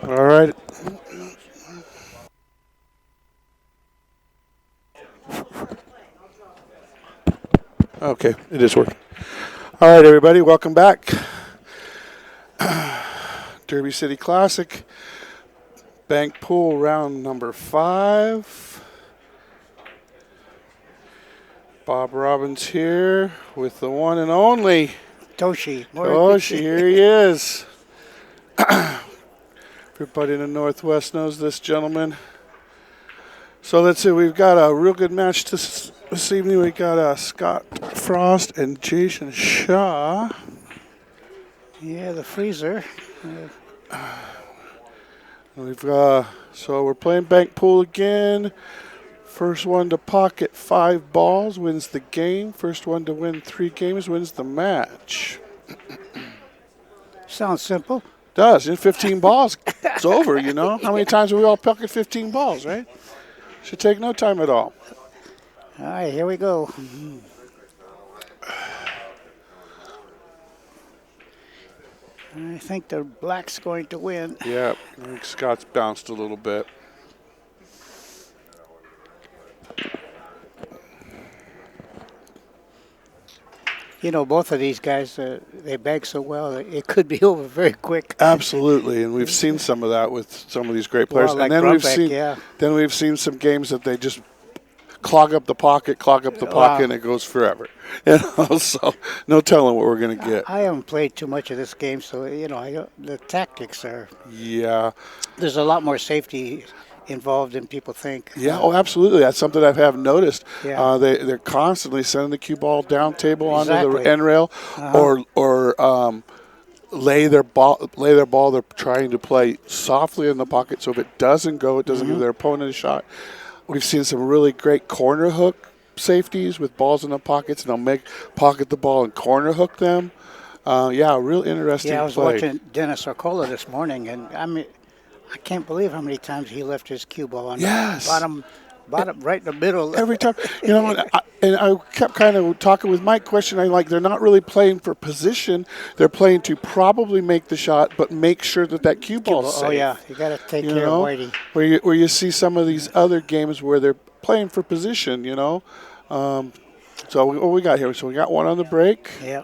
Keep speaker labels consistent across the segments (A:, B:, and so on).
A: All right. Okay, it is working. All right, everybody, welcome back. Derby City Classic, Bank Pool round number 5. Bob Robbins here with the one and only
B: Toshi.
A: Toshi. Here he is. Everybody in the Northwest knows this gentleman. So let's see, we've got a real good match this evening. We got Scott Frost and Jayson Shaw.
B: Yeah, the freezer.
A: So we're playing bank pool again. First one to pocket 5 balls wins the game. First one to win 3 games wins the match.
B: Sounds simple.
A: Does. In 15 balls, it's over, you know. How many times have we all pocket 15 balls, right? Should take no time at all.
B: All right, here we go. I think the black's going to win.
A: Yeah, I think Scott's bounced a little bit.
B: You know, both of these guys, they bag so well that it could be over very quick.
A: Absolutely, and we've seen some of that with some of these great players.
B: Well, like
A: and
B: Brumbeck,
A: then we've seen some games that they just clog up the pocket, and it goes forever. You know, so no telling what we're going to get.
B: I haven't played too much of this game, so you know, the tactics are.
A: Yeah.
B: There's a lot more safety involved than people think.
A: Yeah, oh, absolutely. That's something I have noticed.
B: Yeah.
A: They're constantly sending the cue ball down table onto the end rail, or lay their ball. They're trying to play softly in the pocket, so if it doesn't go, it doesn't give their opponent a shot. We've seen some really great corner hook safeties with balls in the pockets, and they'll pocket the ball and corner hook them. Real interesting.
B: Yeah, I was
A: play.
B: watching Dennis Arcola this morning, and I can't believe how many times he left his cue ball on the bottom right in the middle.
A: Every time, you know, and I kept kind of talking with Mike, questioning, like, they're not really playing for position. They're playing to probably make the shot, but make sure that cue ball is safe.
B: Oh, yeah, you got to take care of Whitey.
A: Where you see some of these other games where they're playing for position, you know. So what we got here? So we got one on the break.
B: Yeah,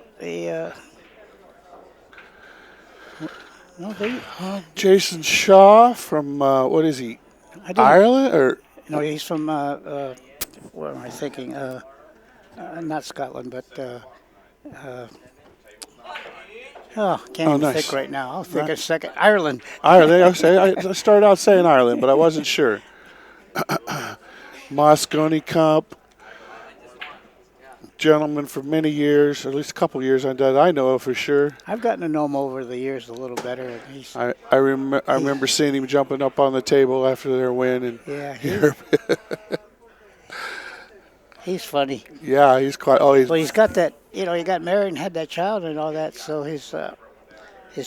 A: Jayson Shaw from, what is he, Ireland? Or
B: no, he's from, what am I thinking? Not Scotland, but, can't even think right now. I'll think a second. Ireland.
A: I started out saying Ireland, but I wasn't sure. Moscone Cup. Gentleman for many years, or at least a couple years that I know of for sure.
B: I've gotten to know him over the years a little better. And
A: I remember seeing him jumping up on the table after their win, and
B: he's funny.
A: Yeah, he's quite.
B: He's got that. You know, he got married and had that child and all that, so his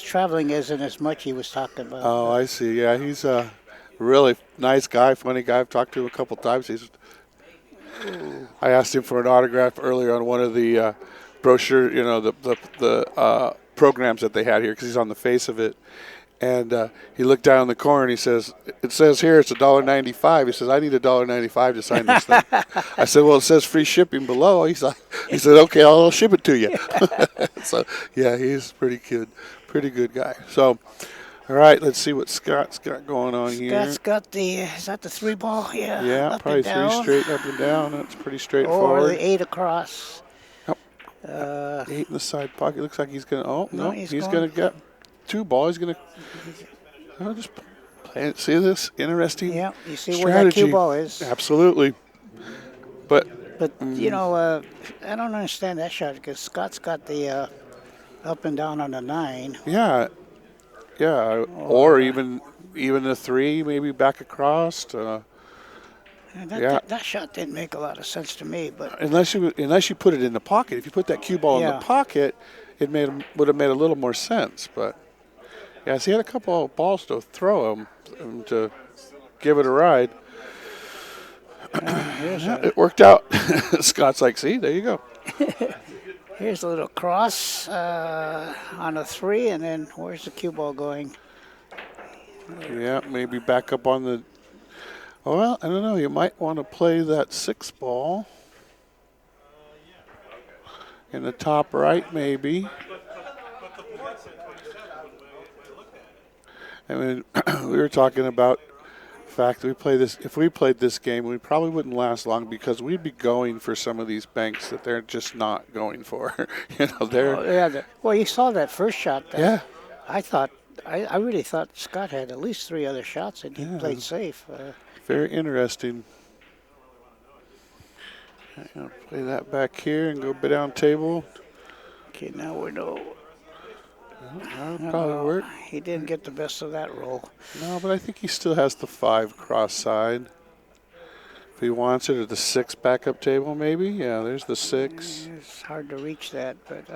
B: traveling isn't as much he was talking about.
A: Oh, I see. Yeah, he's a really nice guy, funny guy. I've talked to him a couple times. I asked him for an autograph earlier on one of the brochure, you know, the programs that they had here, because he's on the face of it. And he looked down in the corner and he says, "It says here it's $1.95." He says, "I need $1.95 to sign this thing." I said, "Well, it says free shipping below." He said, "Okay, I'll ship it to you." So yeah, he's pretty good guy. So. All right, let's see what Scott's got going on here.
B: Scott's got is that the 3 ball? Yeah.
A: Yeah, probably 3 straight up and down. That's pretty straightforward.
B: Or the 8 across.
A: Yep. 8 in the side pocket. Looks like he's going to, he's going to get 2 balls. He's going to just play it. See this? Interesting
B: Yeah, you see
A: strategy.
B: where that cue ball is.
A: Absolutely. But
B: you know, I don't understand that shot because Scott's got the up and down on the 9.
A: Yeah. Yeah, or even the 3, maybe back across.
B: That shot didn't make a lot of sense to me, but
A: unless you put it in the pocket. If you put that cue ball in the pocket, it would have made a little more sense. But yeah, so he had a couple of balls to throw him to give it a ride. It worked out. Scott's like, "See, there you go."
B: Here's a little cross on a 3, and then where's the cue ball going?
A: Yeah, maybe back up on the. Oh, well, I don't know. You might want to play that 6 ball in the top right, maybe. I mean, we were talking about the fact that we play this. If we played this game, we probably wouldn't last long because we'd be going for some of these banks that they're just not going for. They're.
B: Oh, yeah. Well, you saw that first shot.
A: Yeah.
B: I really thought Scott had at least 3 other shots, and he played safe.
A: Very interesting. I'll play that back here and go down table.
B: Okay, now we know.
A: That would probably work.
B: He didn't get the best of that roll.
A: No, but I think he still has the 5 cross side. If he wants it, or the 6 backup table, maybe. Yeah, there's the 6.
B: It's hard to reach that, but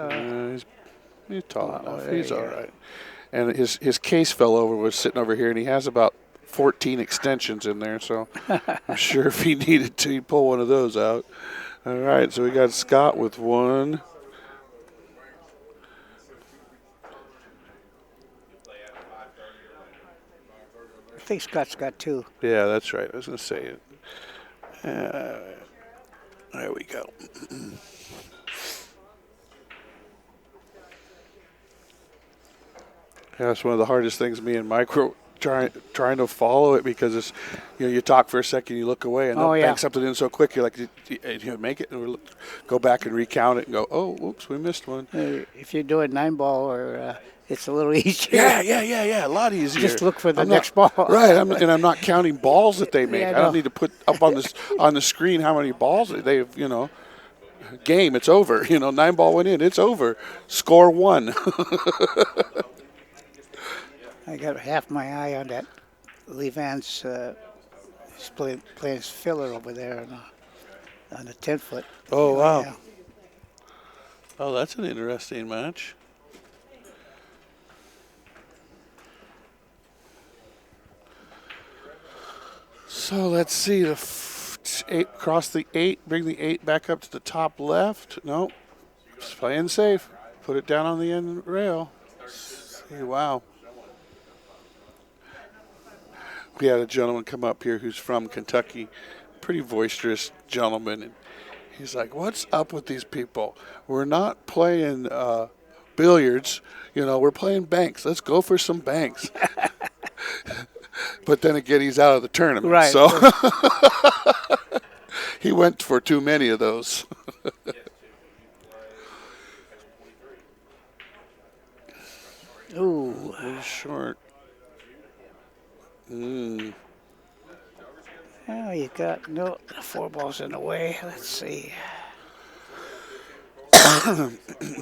A: he's tall enough. He's all right. And his case fell over, was sitting over here, and he has about 14 extensions in there, so I'm sure if he needed to, he'd pull one of those out. All right, so we got Scott with 1.
B: I think Scott's got 2.
A: Yeah, that's right. I was going to say it. There we go. Yeah, that's one of the hardest things me and Mike were trying to follow it because it's, you talk for a second, you look away, and they'll bank something in so quick, you're like, you make it, and we'll go back and recount it and go, oh, oops, we missed one.
B: If you're doing 9 ball, or it's a little easier.
A: Yeah, a lot easier.
B: Just look for the next ball.
A: Right, I'm not counting balls that they make.
B: Yeah,
A: I don't need to put up on the screen how many balls they've, game, it's over. 9 ball went in, it's over. Score 1.
B: I got half my eye on that Lee Vance. He's playing his filler over there on the 10-foot.
A: Oh, wow.
B: Yeah.
A: Oh, that's an interesting match. So let's see. The 8 cross the 8, bring the 8 back up to the top left. No, just playing safe. Put it down on the end rail. See, wow. We had a gentleman come up here who's from Kentucky, pretty boisterous gentleman, and he's like, "What's up with these people? We're not playing billiards, we're playing banks. Let's go for some banks." But then again, he's out of the tournament,
B: right?
A: So he went for too many of those.
B: Ooh,
A: a little short.
B: Oh, you got 4 balls in the way. Let's see.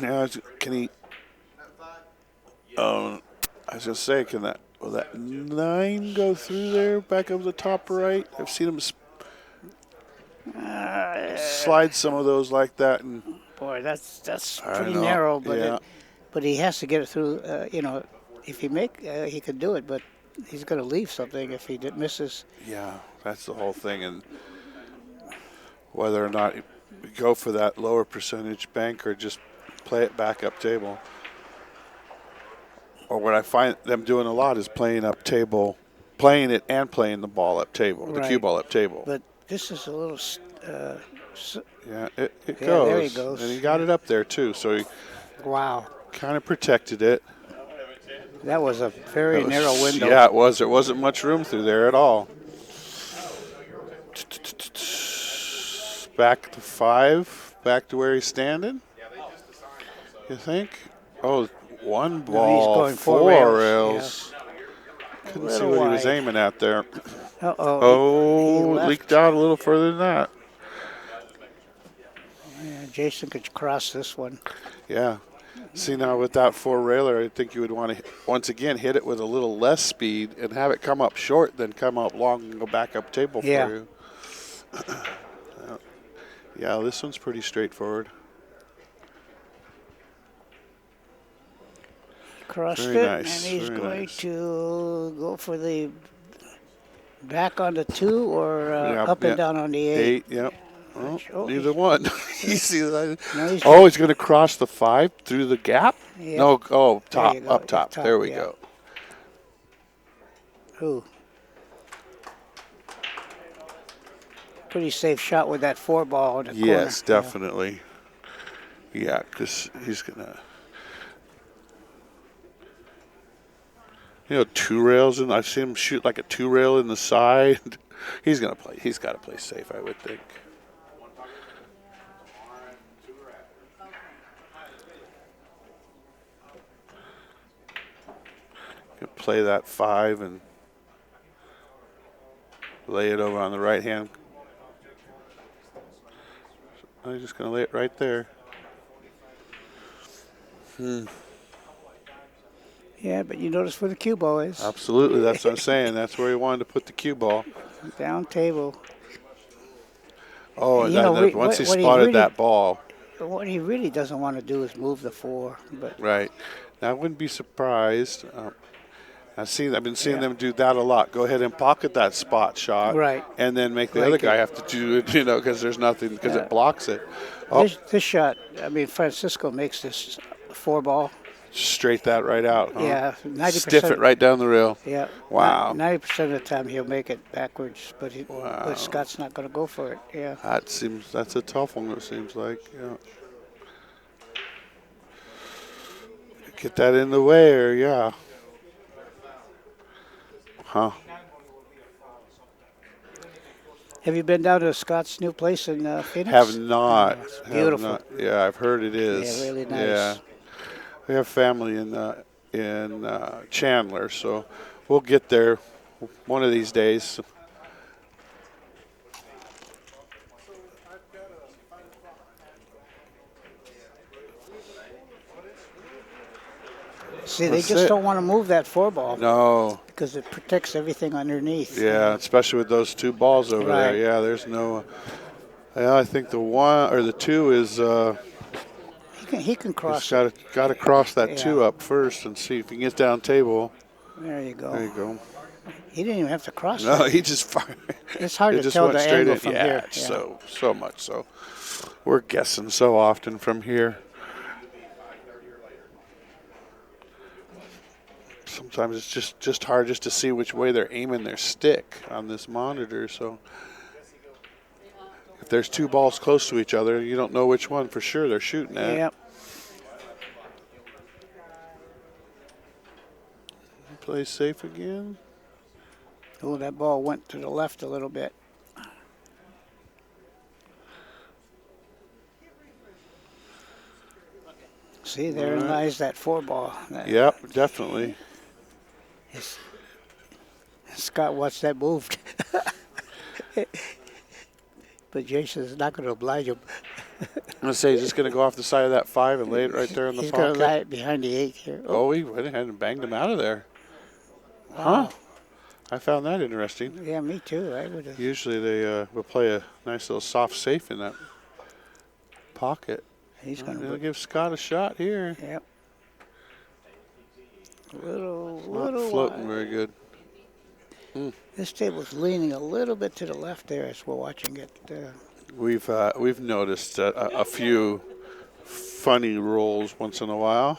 A: Now, can he? I was gonna say, will that 9 go through there, back up the top right? I've seen him slide some of those like that, and
B: boy, that's pretty narrow. But
A: yeah.
B: But he has to get it through. If he could do it, but he's going to leave something if he misses.
A: Yeah, that's the whole thing, and whether or not we go for that lower percentage bank or just play it back up table. Or what I find them doing a lot is playing up table, playing it and playing the ball up table, the cue ball up table.
B: But this is a little.
A: Yeah, it goes.
B: There he goes.
A: And he got it up there too, so he kind of protected it.
B: That was a very narrow window.
A: Yeah, it was. There wasn't much room through there at all. Back to 5, back to where he's standing. You think? Oh, 1 ball,
B: he's going
A: 4 rails. Yeah. Couldn't see what he was aiming at there.
B: He
A: leaked out a little further than that.
B: Yeah, Jayson could cross this one.
A: Yeah. See, now with that 4 railer, I think you would want to, once again, hit it with a little less speed and have it come up short, then come up long and go back up table for you. Yeah, this one's pretty straightforward.
B: Crossed it, and he's going to go for the back on the 2 or up and down on the 8.
A: 8, yep. Oh,
B: Oh,
A: neither one. You see that?
B: no, he's
A: Oh, he's going to cross the 5 through the gap?
B: Yep.
A: No, oh,
B: There
A: top,
B: you go.
A: up
B: Yeah,
A: top. There we
B: yeah.
A: go.
B: Ooh. Pretty safe shot with that 4-ball in the corner.
A: Yes, definitely. Yeah, because he's going to. You know, 2 rails, and I've seen him shoot like a 2 rail in the side. He's going to play. He's got to play safe, I would think. He'll play that 5 and lay it over on the right hand. I'm just going to lay it right there.
B: Yeah, but you notice where the cue ball is.
A: Absolutely, that's what I'm saying. That's where he wanted to put the cue ball.
B: Down table.
A: Oh, and
B: You know,
A: once he
B: what he
A: spotted
B: really-
A: that ball,
B: What he really doesn't want to do is move the 4. But
A: right? Now, I wouldn't be surprised. I've been seeing
B: Yeah.
A: them do that a lot. Go ahead and pocket that spot shot,
B: Right.
A: and then make the
B: Like
A: other guy
B: it.
A: have to do it, because there's nothing, because
B: Yeah.
A: it blocks it. Oh,
B: this shot, I mean, Francisco makes this 4-ball.
A: straight that right out, huh?
B: Yeah, 90%.
A: Stiff it right down the rail.
B: Yeah.
A: Wow.
B: 90% of the time he'll make it backwards, but
A: Wow.
B: but Scott's not going to go for it. Yeah.
A: That's a tough one. It seems like. Yeah. Get that in the way, or yeah. Huh.
B: Have you been down to Scott's new place in Phoenix?
A: Have not.
B: Oh, it's
A: Have
B: beautiful.
A: not. Yeah, I've heard it is.
B: Yeah, really nice.
A: Yeah. We have family in Chandler, so we'll get there one of these days.
B: See, they
A: That's
B: just
A: it.
B: don't want to move that 4-ball
A: No.
B: because it protects everything underneath.
A: Yeah, especially with those 2 balls over there.
B: Right.
A: Yeah, there's no. Yeah, I think the 1 or the 2 is.
B: He can cross
A: He's
B: it.
A: got to cross that
B: Yeah.
A: 2 up first and see if he gets down table.
B: There you go.
A: There you go.
B: He didn't even have to cross
A: No,
B: it.
A: he just fired.
B: It's hard
A: It
B: to
A: just
B: tell
A: went
B: the
A: straight
B: angle
A: in.
B: from
A: Yeah,
B: here.
A: it's so much so. We're guessing so often from here. Sometimes it's just hard just to see which way they're aiming their stick on this monitor. So if there's 2 balls close to each other, you don't know which one for sure they're shooting at.
B: Yep.
A: Play safe again.
B: Oh, that ball went to the left a little bit. See, therein
A: Right.
B: lies that 4-ball.
A: Yep, definitely.
B: Scott wants that moved. But Jason's not going to oblige him.
A: I'm going to say he's just going to go off the side of that 5 and lay it right there in the
B: He's going
A: pocket.
B: to lie it behind the 8 here.
A: Oh, he went ahead and banged him out of there.
B: Wow.
A: Huh. I found that interesting.
B: Yeah, me too. I would have.
A: Usually they will play a nice little soft safe in that pocket.
B: He's going
A: They'll
B: to.
A: give Scott a shot here.
B: Yep. Little
A: Not floating
B: wide.
A: very good.
B: This table's leaning a little bit to the left there as we're watching it.
A: We've noticed a few funny rolls once in a while.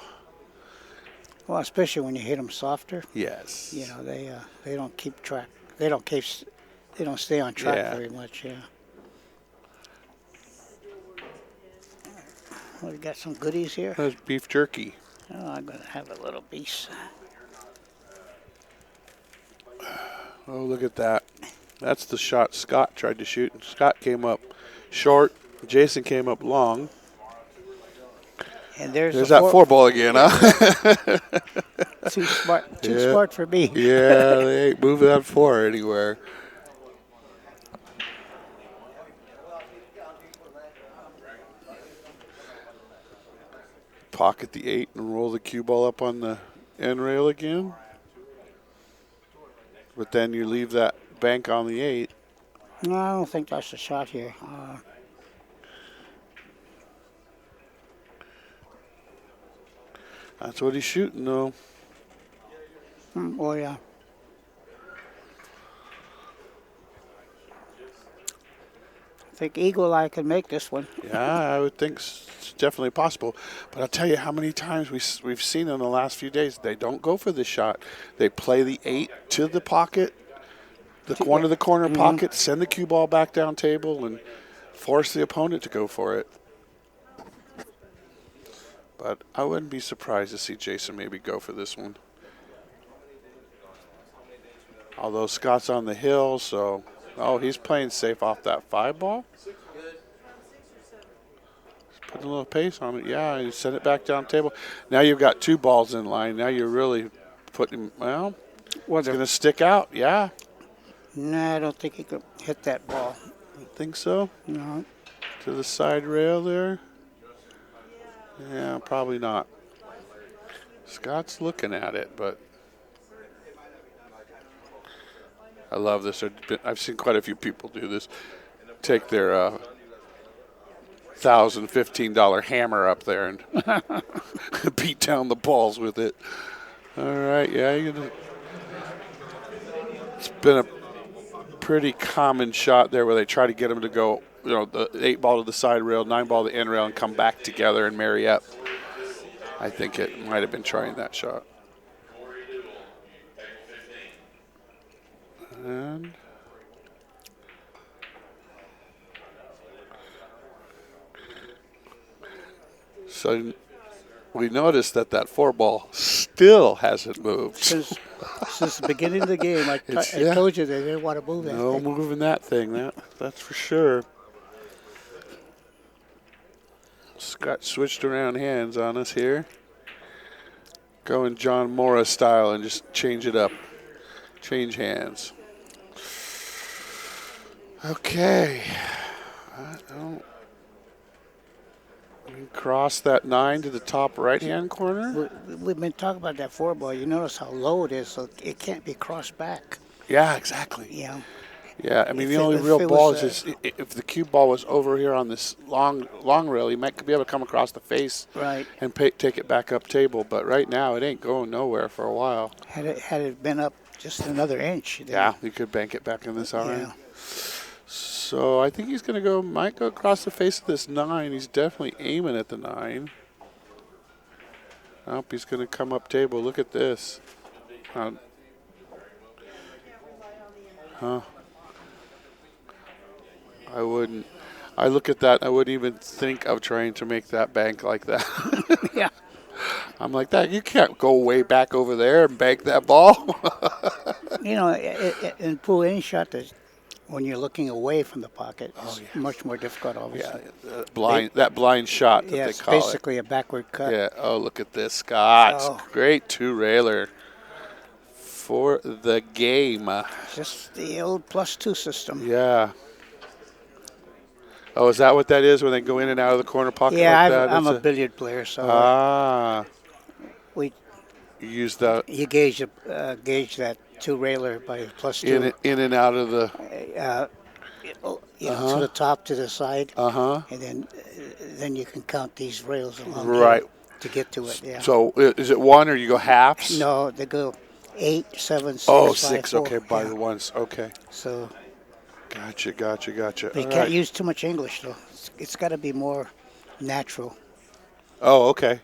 B: Well, especially when you hit them softer.
A: Yes.
B: You know, they don't keep track. They don't stay on track
A: Yeah.
B: very much. Yeah. Well, we got some goodies here.
A: That's beef jerky.
B: Oh, I'm gonna have a little piece.
A: Oh, look at that. That's the shot Scott tried to shoot. Scott came up short. Jayson came up long.
B: And there's
A: There's
B: the
A: that 4-ball again, huh?
B: Too smart. Too
A: Yeah.
B: smart for me.
A: Yeah, they ain't moving that 4 anywhere. Pocket the 8 and roll the cue ball up on the end rail again. But then you leave that bank on the 8.
B: No, I don't think that's the shot here.
A: That's what he's shooting, though.
B: Oh yeah. think Eagle Eye can make this one.
A: Yeah, I would think it's definitely possible. But I'll tell you how many times we've seen in the last few days, they don't go for this shot. They play the 8 to the pocket, one of the corner pockets, send the cue ball back down table, and force the opponent to go for it. But I wouldn't be surprised to see Jayson maybe go for this one. Although Scott's on the hill, so... Oh, he's playing safe off that 5 ball. He's putting a little pace on it. Yeah, you send it back down table. Now you've got 2 balls in line. Now you're really putting... Well, it's going to stick out. Yeah.
B: No, I don't think he could hit that ball.
A: I think so.
B: No.
A: To the side rail there. Yeah, probably not. Scott's looking at it, but I love this. I've seen quite a few people do this. Take their $1,000, $15 hammer up there and beat down the balls with it. All right, yeah. It's been a pretty common shot there where they try to get them to go, the 8 ball to the side rail, 9 ball to the end rail, and come back together and marry up. I think it might have been trying that shot. And so we noticed that 4 ball still hasn't moved.
B: Since the beginning of the game, I told you they didn't want to move that thing.
A: No moving that thing, that's for sure. Scott switched around hands on us here. Going John Morris style and just change it up. Change hands. Okay. Cross that 9 to the top right-hand corner.
B: We've been talking about that 4 ball. You notice how low it is, so it can't be crossed back.
A: Yeah, exactly.
B: Yeah.
A: Yeah, I mean, the only real ball is if the cue ball was over here on this long rail, you might be able to come across the face and take it back up table. But right now, it ain't going nowhere for a while.
B: Had it been up just another inch.
A: Yeah, you could bank it back in this iron.
B: Yeah.
A: So I think he's going to might go across the face of this 9. He's definitely aiming at the 9. Nope, he's going to come up table. Look at this. I wouldn't. I look at that, I wouldn't even think of trying to make that bank like that.
B: Yeah.
A: I'm like, that. You can't go way back over there and bank that ball.
B: And pull any shot when you're looking away from the pocket, it's much more difficult, obviously.
A: Yeah, that blind shot that they call it.
B: It's basically a backward cut.
A: Yeah. Oh, look at this, Scott. Great 2-railer for the game.
B: Just the old +2 system.
A: Yeah. Oh, is that what that is when they go in and out of the corner pocket like that?
B: I'm a billiard player, so we use that. You gauge that 2-railer by +2.
A: In and out of the.
B: To the top, to the side. And then you can count these rails along to get to it. Yeah.
A: So is it 1 or you go halves?
B: No, they go 8, 7, 6.
A: Oh,
B: 5,
A: 6.
B: 4.
A: Okay, by the ones. Okay.
B: So.
A: Gotcha.
B: They can't use too much English, though. It's got to be more natural.
A: Oh, okay.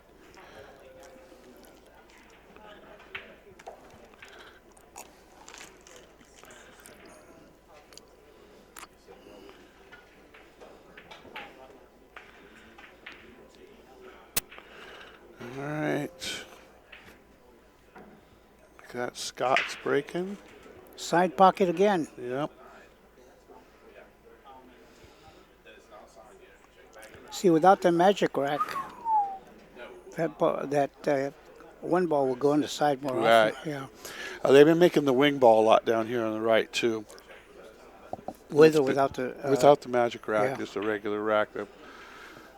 A: All right. Got Scott's breaking.
B: Side pocket again.
A: Yep.
B: See, without the magic rack, that 1 ball will go on the side more often. Yeah.
A: They've been making the wing ball a lot down here on the right too.
B: With or without the
A: without the magic rack, just a regular rack.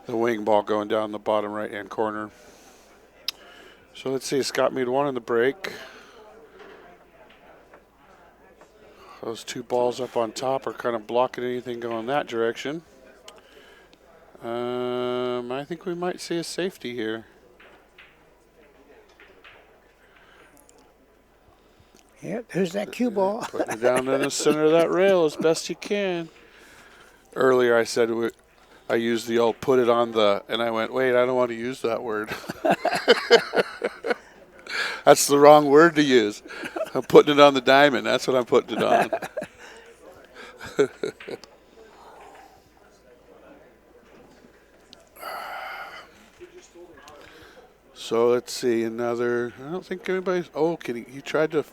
A: The wing ball going down the bottom right-hand corner. So let's see. Scott made 1 in the break. Those 2 balls up on top are kind of blocking anything going that direction. I think we might see a safety here.
B: Yeah, there's that cue ball.
A: Putting it down in the center of that rail as best you can. earlier I said I used the old put it on the, and I went, wait, I don't want to use that word. That's the wrong word to use. I'm putting it on the diamond. That's what I'm putting it on. So let's see, another, I don't think anybody's, oh, he tried to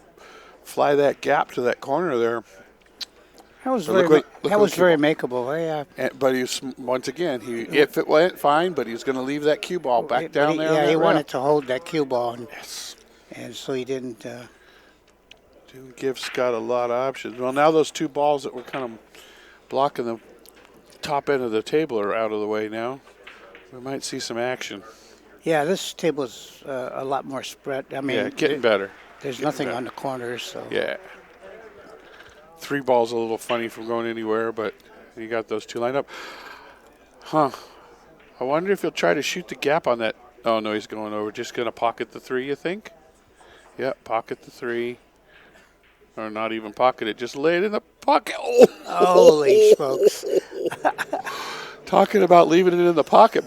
A: fly that gap to that corner there.
B: That was
A: But
B: very,
A: look
B: that
A: what
B: was
A: the
B: very
A: cue
B: makeable.
A: But he's, once again, if it went fine, but he's going to leave that cue ball back down there on
B: Yeah,
A: that
B: he
A: rail.
B: wanted to hold that cue ball,
A: Yes.
B: and so he didn't.
A: Didn't give Scott a lot of options. Well, now those two balls that were kind of blocking the top end of the table are out of the way now. We might see some action.
B: Yeah, this table's a lot more spread. I mean,
A: Yeah, getting better.
B: There's
A: Getting
B: nothing
A: better.
B: on the corners, so.
A: Yeah. Three ball's a little funny from going anywhere, but you got those two lined up. Huh. I wonder if he'll try to shoot the gap on that. Oh, no, he's going over. Just going to pocket the three, you think? Yeah, pocket the three. Or not even pocket it. Just lay it in the pocket. Oh!
B: Holy smokes.
A: Talking about leaving it in the pocket,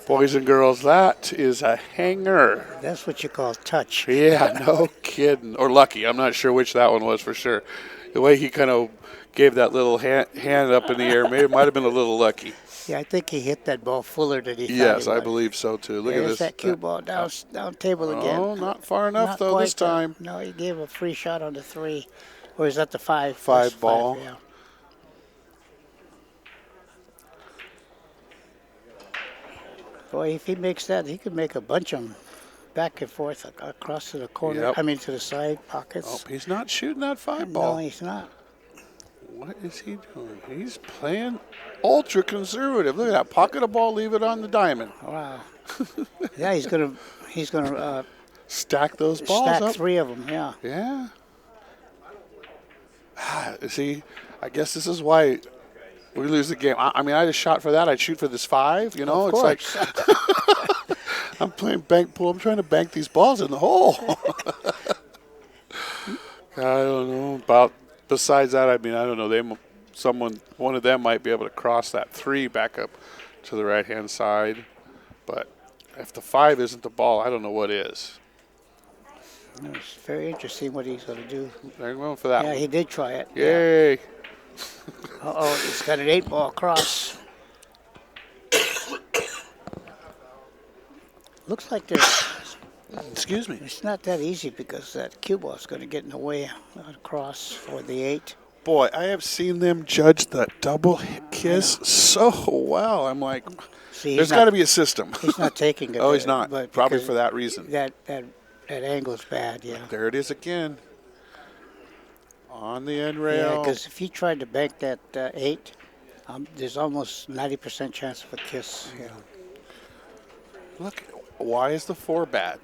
A: boys and girls, that is a hanger.
B: That's what you call touch.
A: Yeah, no kidding. Or lucky. I'm not sure which that one was for sure. The way he kind of gave that little hand up in the air, maybe it might have been a little lucky.
B: Yeah, I think he hit that ball fuller than he thought
A: Yes,
B: he would.
A: I believe so too. Look
B: There's
A: at this.
B: that cue ball down table again.
A: Oh, not far enough
B: Not
A: though
B: quite
A: this time.
B: No, he gave a free shot on the 3. Or is that the 5?
A: Five
B: That's
A: ball.
B: 5, yeah. Boy, if he makes that, he could make a bunch of them back and forth across to the corner.
A: Yep.
B: I mean, to the side pockets.
A: Oh, he's not shooting that 5
B: No,
A: ball.
B: he's not.
A: What is he doing? He's playing ultra conservative. Look at that. Pocket a ball, leave it on the diamond.
B: Wow. Yeah, he's gonna
A: Stack those balls
B: stack
A: up.
B: 3 of them. Yeah.
A: Yeah. See, I guess this is why we lose the game. I mean, I just shot for that. I'd shoot for this 5. You know,
B: Of
A: it's
B: course.
A: like I'm playing bank pool. I'm trying to bank these balls in the hole. I don't know about. Besides that, I mean, I don't know. One of them might be able to cross that 3 back up to the right-hand side. But if the 5 isn't the ball, I don't know what is.
B: It's very interesting what he's going to do.
A: They're going for that
B: Yeah,
A: one.
B: he did try it.
A: Yay.
B: Uh-oh, he's got an 8-ball cross. Looks like
A: Excuse me.
B: it's not that easy because that cue ball is going to get in the way of the cross for the 8.
A: Boy, I have seen them judge that double kiss so well. I'm like,
B: See,
A: there's got to be a system.
B: He's not taking it.
A: Oh, he's not.
B: But
A: Probably
B: because
A: for that reason.
B: That angle's bad, yeah.
A: There it is again. On the end
B: Yeah,
A: rail.
B: because if he tried to bank that 8, there's almost 90% chance of a kiss. Yeah.
A: Look, why is the 4 bad?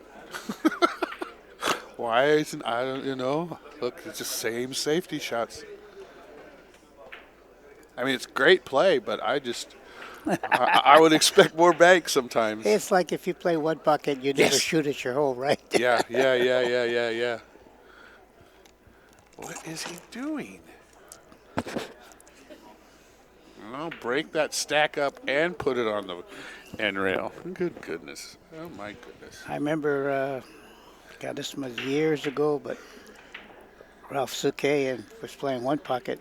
A: Why isn't, I don't, look, it's the same safety shots. I mean, it's great play, but I would expect more banks sometimes.
B: It's like if you play one bucket, you never
A: Yes.
B: shoot at your hole, right?
A: Yeah. What is he doing? Well, break that stack up and put it on the end rail. Good goodness. Oh, my goodness.
B: I remember, God, this was years ago, but Ralph Souquet was playing one pocket.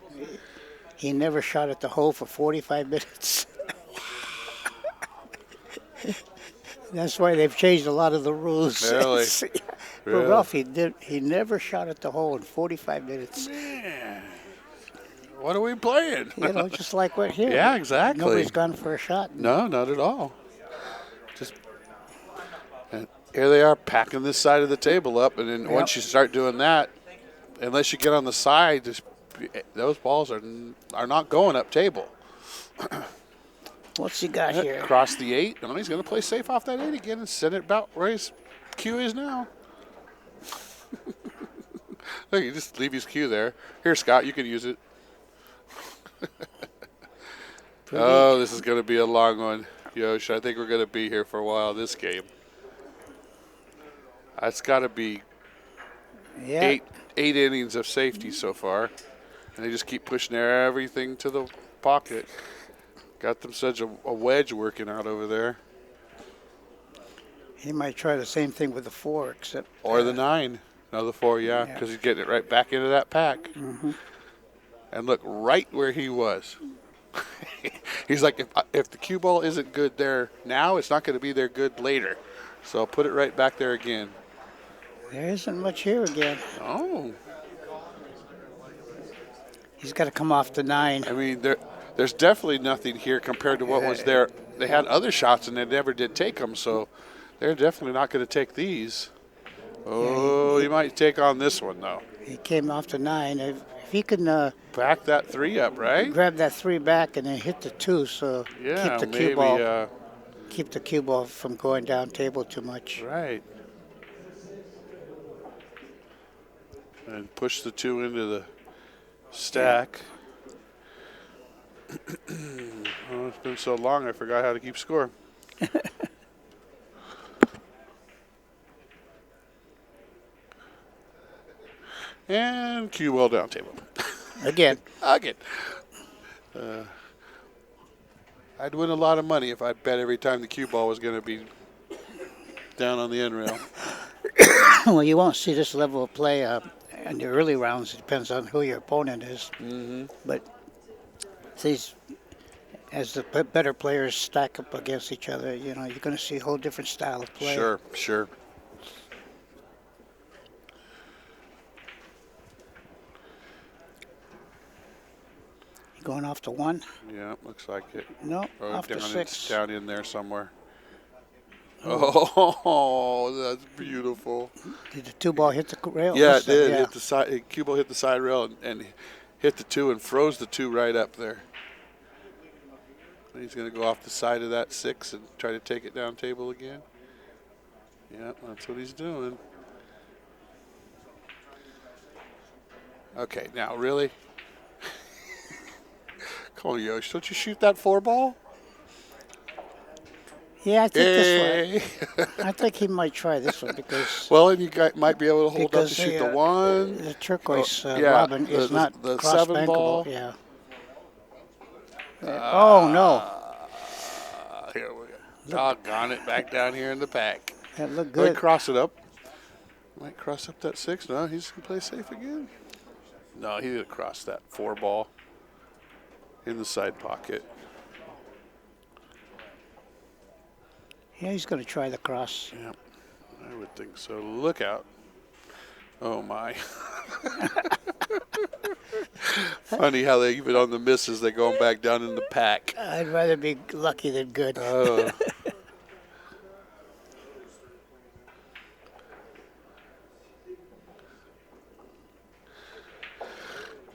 B: He never shot at the hole for 45 minutes. That's why they've changed a lot of the rules.
A: Really?
B: But
A: Really?
B: Ralph, he never shot at the hole in 45 minutes.
A: Man, what are we playing?
B: Just like we're here.
A: Yeah, exactly.
B: Nobody's gone for a shot.
A: No, not at all. And here they are packing this side of the table up, and then once you start doing that, unless you get on the side, those balls are not going up table.
B: What's he got here?
A: Cross the 8. No, he's going to play safe off that 8 again and send it about where his cue is now. Look, you just leave his cue there. Here, Scott, you can use it. Oh, this is going to be a long one. Yosh, I think we're going to be here for a while this game. That's got to be
B: Yeah.
A: eight innings of safety so far. And they just keep pushing everything to the pocket. Got them such a wedge working out over there.
B: He might try the same thing with the 4, except
A: Or the 9. No, the 4, yeah,
B: Yeah.
A: because he's getting it right back into that pack.
B: mhm.
A: And look, right where he was. He's like, if the cue ball isn't good there now, it's not going to be there good later. So I'll put it right back there again.
B: There isn't much here again.
A: Oh,
B: He's got to come off the 9.
A: I mean, there's definitely nothing here compared to what was there. They had other shots and they never did take them, so they're definitely not going to take these. Oh, he might take on this one, though.
B: He came off the 9. If he can
A: Back that 3 up, right?
B: grab that 3 back and then hit the 2, so
A: Yeah,
B: keep the
A: maybe.
B: cue ball keep the cue ball from going down table too much.
A: Right. And push the 2 into the stack. Oh, it's been so long, I forgot how to keep score. And cue ball down table.
B: Again,
A: Again. I'd win a lot of money if I bet every time the cue ball was going to be down on the end rail.
B: well, you won't see this level of play in the early rounds. It depends on who your opponent is.
A: Mm-hmm.
B: But these, as the better players stack up against each other, you're going to see a whole different style of play.
A: Sure, sure.
B: Going off the 1?
A: Yeah, looks like it.
B: No,
A: Or
B: off the
A: down
B: 6.
A: down in there somewhere. Oh, that's beautiful.
B: Did the 2 ball hit the rail?
A: Yeah,
B: What's
A: it did.
B: that?
A: Hit the side. Cue ball hit the side rail and hit the 2 and froze the 2 right up there. And he's going to go off the side of that 6 and try to take it down table again. Yeah, that's what he's doing. Okay, now really? Come on, Yosh, don't you shoot that 4 ball?
B: Yeah, I think
A: Hey.
B: this one. I think he might try this one because
A: Well, and you might be able to hold up to
B: Because
A: shoot
B: the,
A: the 1.
B: the turquoise
A: yeah,
B: robin is
A: the-
B: not
A: the
B: cross
A: 7 ball.
B: bankable. Yeah. Oh no,
A: Here we go. Doggone it, back down here in the pack.
B: that looked
A: Might
B: good.
A: cross it up. Might cross up that 6. No, he's going to play safe again. No, he's going to cross that 4 ball in the side pocket.
B: Yeah, he's going to try the cross.
A: Yep, I would think so. Look out. Oh, my. Funny how they, even on the misses, they're going back down in the pack.
B: I'd rather be lucky than good.
A: Oh.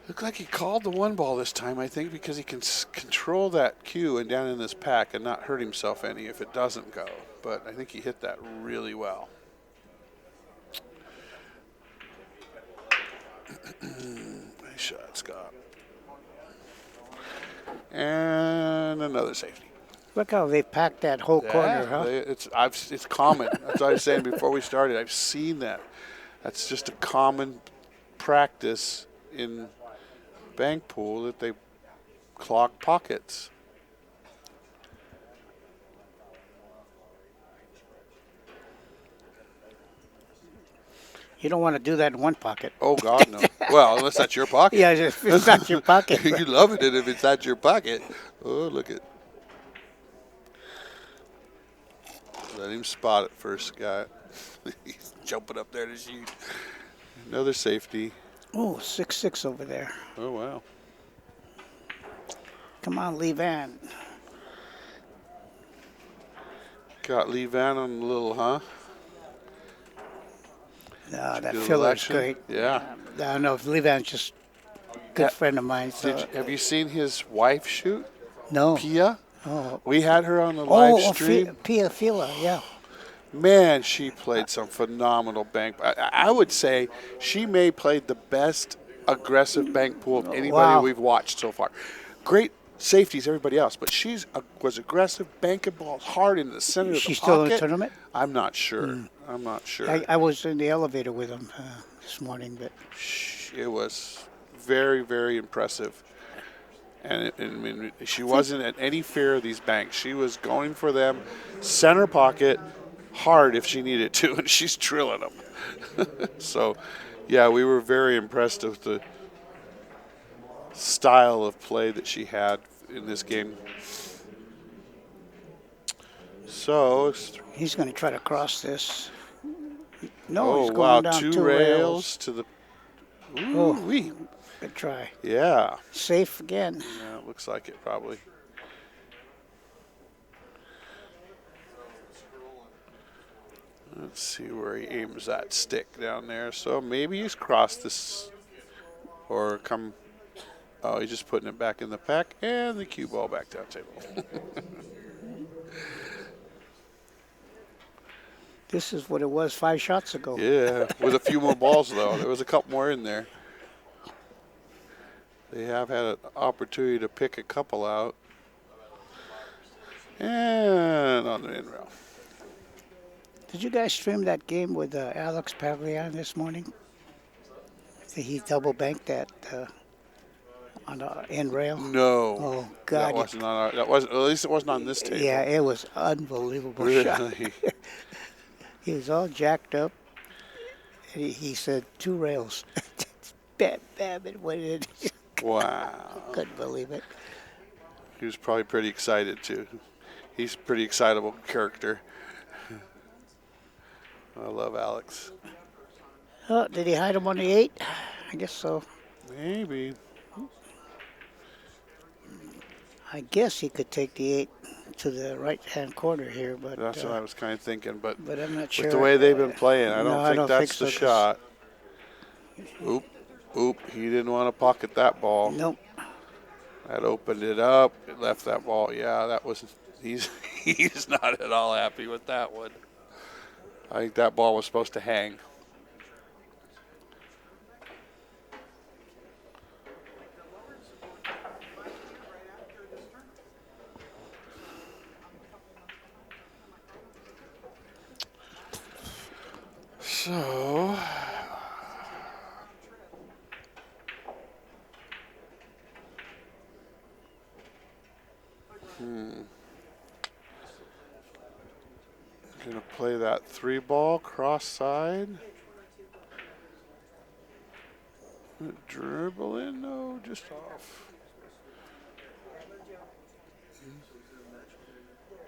A: Looked like he called the 1 ball this time, I think, because he can control that cue and down in this pack and not hurt himself any if it doesn't go. But I think he hit that really well. Nice shot, Scott. And another safety.
B: Look how they packed that whole corner, huh?
A: It's common. That's what I was saying before we started. I've seen that. That's just a common practice in bank pool that they clog pockets.
B: You don't want to do that in one pocket.
A: Oh God, no. Well, unless that's your pocket.
B: Yeah, if it's not your pocket.
A: You love it if it's not your pocket. Oh, look at. Let him spot it first, Scott. He's jumping up there to shoot. Another safety.
B: Oh, 6-6 over there.
A: Oh, wow.
B: Come on, Lee Van.
A: Got Lee Van on a little, huh?
B: No, that
A: Good
B: filler's
A: election.
B: great.
A: Yeah.
B: I don't know if Lee Van's just a good friend of mine. So.
A: Have you seen his wife shoot?
B: No.
A: Pia?
B: Oh,
A: We had her on the live stream.
B: Pia Fila, yeah.
A: Man, she played some phenomenal bank. I would say she may played the best aggressive bank pool of anybody
B: Wow.
A: we've watched so far. Great safeties, everybody else, but was aggressive, banking balls hard in the center of the
B: She's
A: pocket.
B: still in the tournament?
A: I'm not sure. I'm not sure.
B: I was in the elevator with him this morning, but
A: It was very, very impressive. And I mean, she wasn't at any fear of these banks. She was going for them, center pocket, hard if she needed to, and she's drilling them. So, yeah, we were very impressed with the style of play that she had in this game. So,
B: He's going to try to cross this. No,
A: oh
B: he's
A: wow,
B: going down
A: two
B: two
A: rails to the.
B: Oh,
A: Ooh-wee.
B: good try.
A: Yeah.
B: Safe again.
A: Yeah, it looks like it probably. Let's see where he aims that stick down there. So maybe he's crossed this or come. Oh, he's just putting it back in the pack and the cue ball back down table.
B: This is what it was 5 shots ago.
A: Yeah, with a few more balls though. There was a couple more in there. They have had an opportunity to pick a couple out. And on the in rail.
B: Did you guys stream that game with Alex Pavlian this morning? He double banked that on the end rail.
A: No.
B: Oh God!
A: That wasn't on our, that wasn't, at least it wasn't on this table.
B: Yeah, it was unbelievable shot.
A: Really?
B: He was all jacked up. And he said 2 rails. Bam, bam, it went in.
A: Wow.
B: Couldn't believe it.
A: He was probably pretty excited too. He's a pretty excitable character. I love Alex.
B: Oh, did he hide him on the 8? I guess so.
A: Maybe.
B: I guess he could take the 8 to the right-hand corner here, but
A: That's what I was kind of thinking, but
B: I'm not sure.
A: with the way they've been playing, I don't
B: No, I
A: think
B: don't
A: that's
B: think
A: the
B: so, 'cause-
A: shot. Oop, he didn't want to pocket that ball.
B: Nope.
A: That opened it up. It left that ball. Yeah, that was. He's not at all happy with that one. I think that ball was supposed to hang. So. Gonna play that 3 ball cross side. Dribble in, no, just off.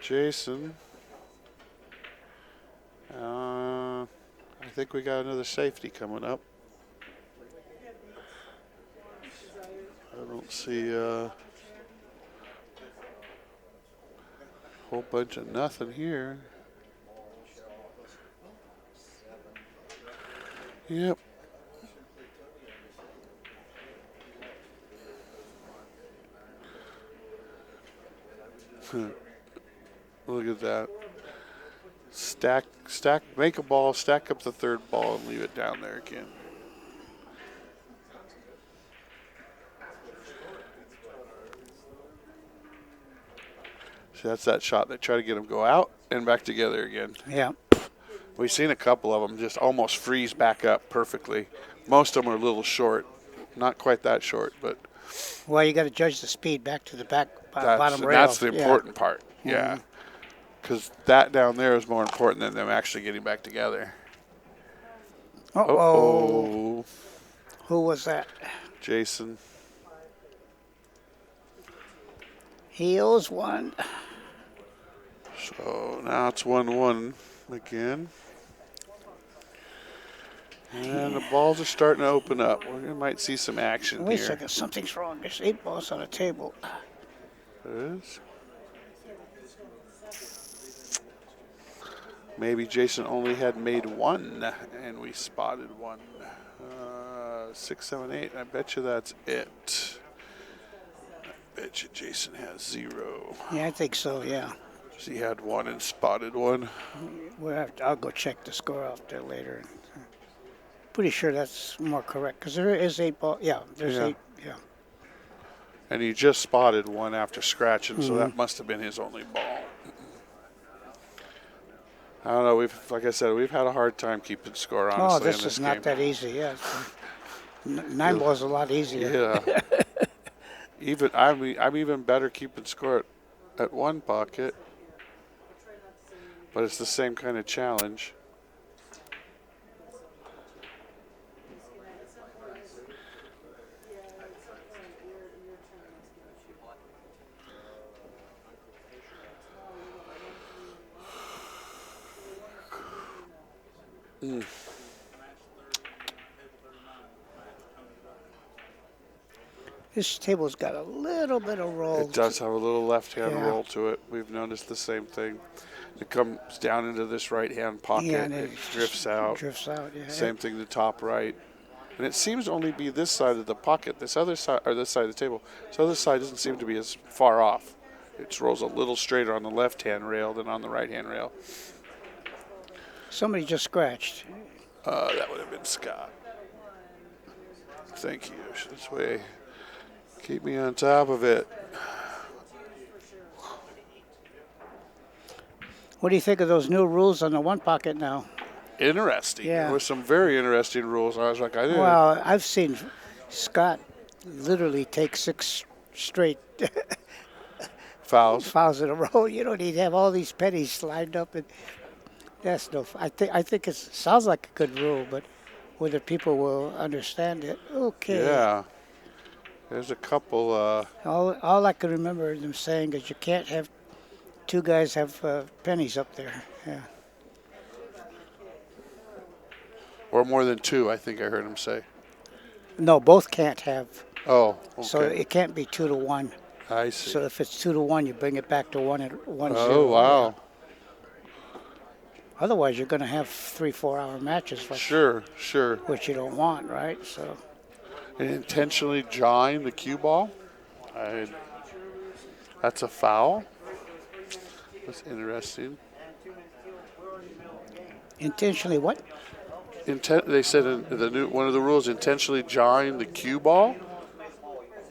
A: Jayson. I think we got another safety coming up. I don't see a whole bunch of nothing here. Yep. Look at that. Stack, make a ball, stack up the 3rd ball, and leave it down there again. See, that's that shot. They try to get them go out and back together again.
B: Yeah.
A: We've seen a couple of them just almost freeze back up perfectly. Most of them are a little short. Not quite that short, but
B: Well, you got to judge the speed back to the bottom rail.
A: that's the important part. Yeah. Because that down there is more important than them actually getting back together.
B: Uh-oh. Who was that?
A: Jayson.
B: He owes one.
A: So now it's 1-1 again. And the balls are starting to open up. We might see some action
B: Wait a
A: here.
B: second, something's wrong. There's 8 balls on the table.
A: There is. Maybe Jayson only had made 1, and we spotted 1. 6, 7, 8. I bet you that's it. I bet you Jayson has 0.
B: Yeah, I think so, yeah.
A: So he had 1 and spotted 1.
B: I'll go check the score out there later. Pretty sure that's more correct, because there is 8 balls. Yeah, there's 8. Yeah.
A: And he just spotted 1 after scratching, so that must have been his only ball. I don't know. Like I said, we've had a hard time keeping score, honestly.
B: Oh, this
A: in this
B: is not
A: game.
B: that easy. Yeah, 9 balls is a lot easier.
A: Yeah. Even I'm even better keeping score at one pocket, but it's the same kind of challenge. Mm.
B: This table's got a little bit of roll.
A: It does have a little left-hand
B: Yeah.
A: roll to it. We've noticed the same thing. It comes down into this right-hand pocket.
B: Yeah, and
A: it
B: it
A: drifts out.
B: Drifts out, yeah.
A: Same thing, the top right. And it seems to only be this side of the pocket. This other side, or this side of the table. This other side doesn't seem to be as far off. It rolls a little straighter on the left-hand rail than on the right-hand rail.
B: Somebody just scratched.
A: That would have been Scott. Thank you. This way, keep me on top of it.
B: What do you think of those new rules on the one pocket now?
A: Interesting.
B: Yeah.
A: There were some very interesting rules. I was like, I didn't.
B: Well, I've seen Scott literally take 6 straight
A: Fouls.
B: fouls in a row. You don't need to have all these pennies lined up, and that's no. I think it sounds like a good rule, but whether people will understand it, okay.
A: Yeah. There's a couple.
B: All I can remember them saying is you can't have 2 guys have pennies up there. Yeah.
A: Or more than 2, I think I heard him say.
B: No, both can't have.
A: Oh, okay.
B: So it can't be 2 to 1.
A: I see.
B: So if it's 2 to 1, you bring it back to 1 and 1
A: Oh,
B: 0.
A: wow.
B: Otherwise, you're going to have 3-4 hour matches,
A: Sure.
B: which you don't want, right? So
A: And intentionally jawing the cue ball. That's a foul. That's interesting.
B: intentionally what?
A: They said in one of the rules, intentionally jawing the cue ball.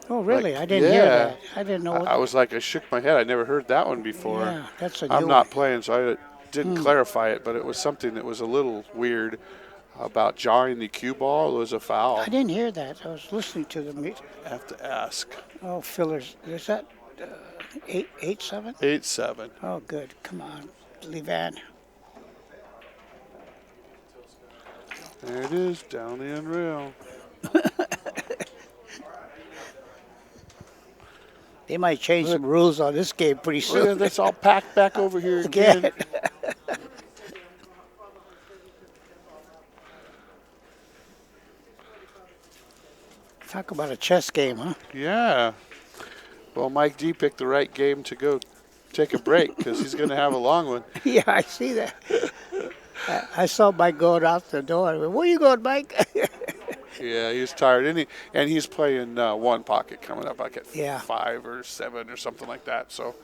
B: Oh, really?
A: Like,
B: I didn't hear
A: yeah.
B: that. I didn't know. What,
A: I was like, I shook my head. I never heard that one before.
B: yeah, that's a new
A: I'm not
B: one.
A: playing, so I didn't clarify it, but it was something that was a little weird about jawing the cue ball. It was a foul.
B: I didn't hear that. I was listening to the meet.
A: I have to ask.
B: Oh, fillers. Is that 8-7?
A: 8-7.
B: Oh, good. Come on, Levan.
A: There it is, down the end rail.
B: They might change some rules on this game pretty
A: Look at
B: soon.
A: that's all packed back over here again.
B: Again. Talk about a chess game, huh?
A: Yeah. Well, Mike D picked the right game to go take a break because he's going to have a long one.
B: Yeah, I see that. I saw Mike going out the door. I went, where you going, Mike?
A: Yeah, he's tired, and he's playing one pocket coming up like at
B: Yeah.
A: 5 or 7 or something like that. So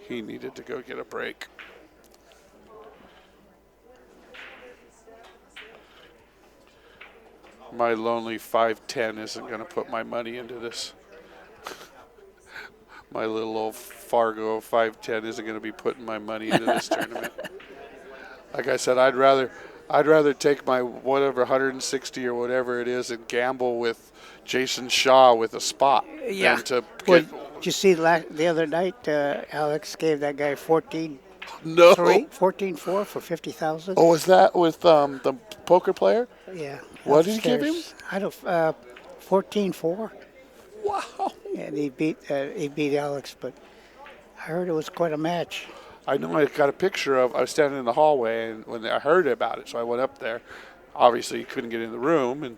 A: he needed to go get a break. My lonely 5'10" isn't going to put my money into this. My little old Fargo 5'10" isn't going to be putting my money into this tournament. Like I said, I'd rather take my whatever 160 or whatever it is and gamble with Jayson Shaw with a spot
B: Yeah.
A: than to
B: Well,
A: get
B: did you see the other night, Alex gave that guy 14-3,
A: no.
B: 14-4 for 50,000?
A: Oh, was that with the poker player?
B: Yeah.
A: What did he give him?
B: upstairs. I don't. 14-4,
A: Wow.
B: and he beat Alex, but I heard it was quite a match.
A: I know I got a picture of, I was standing in the hallway and when I heard about it, so I went up there. Obviously, couldn't get in the room,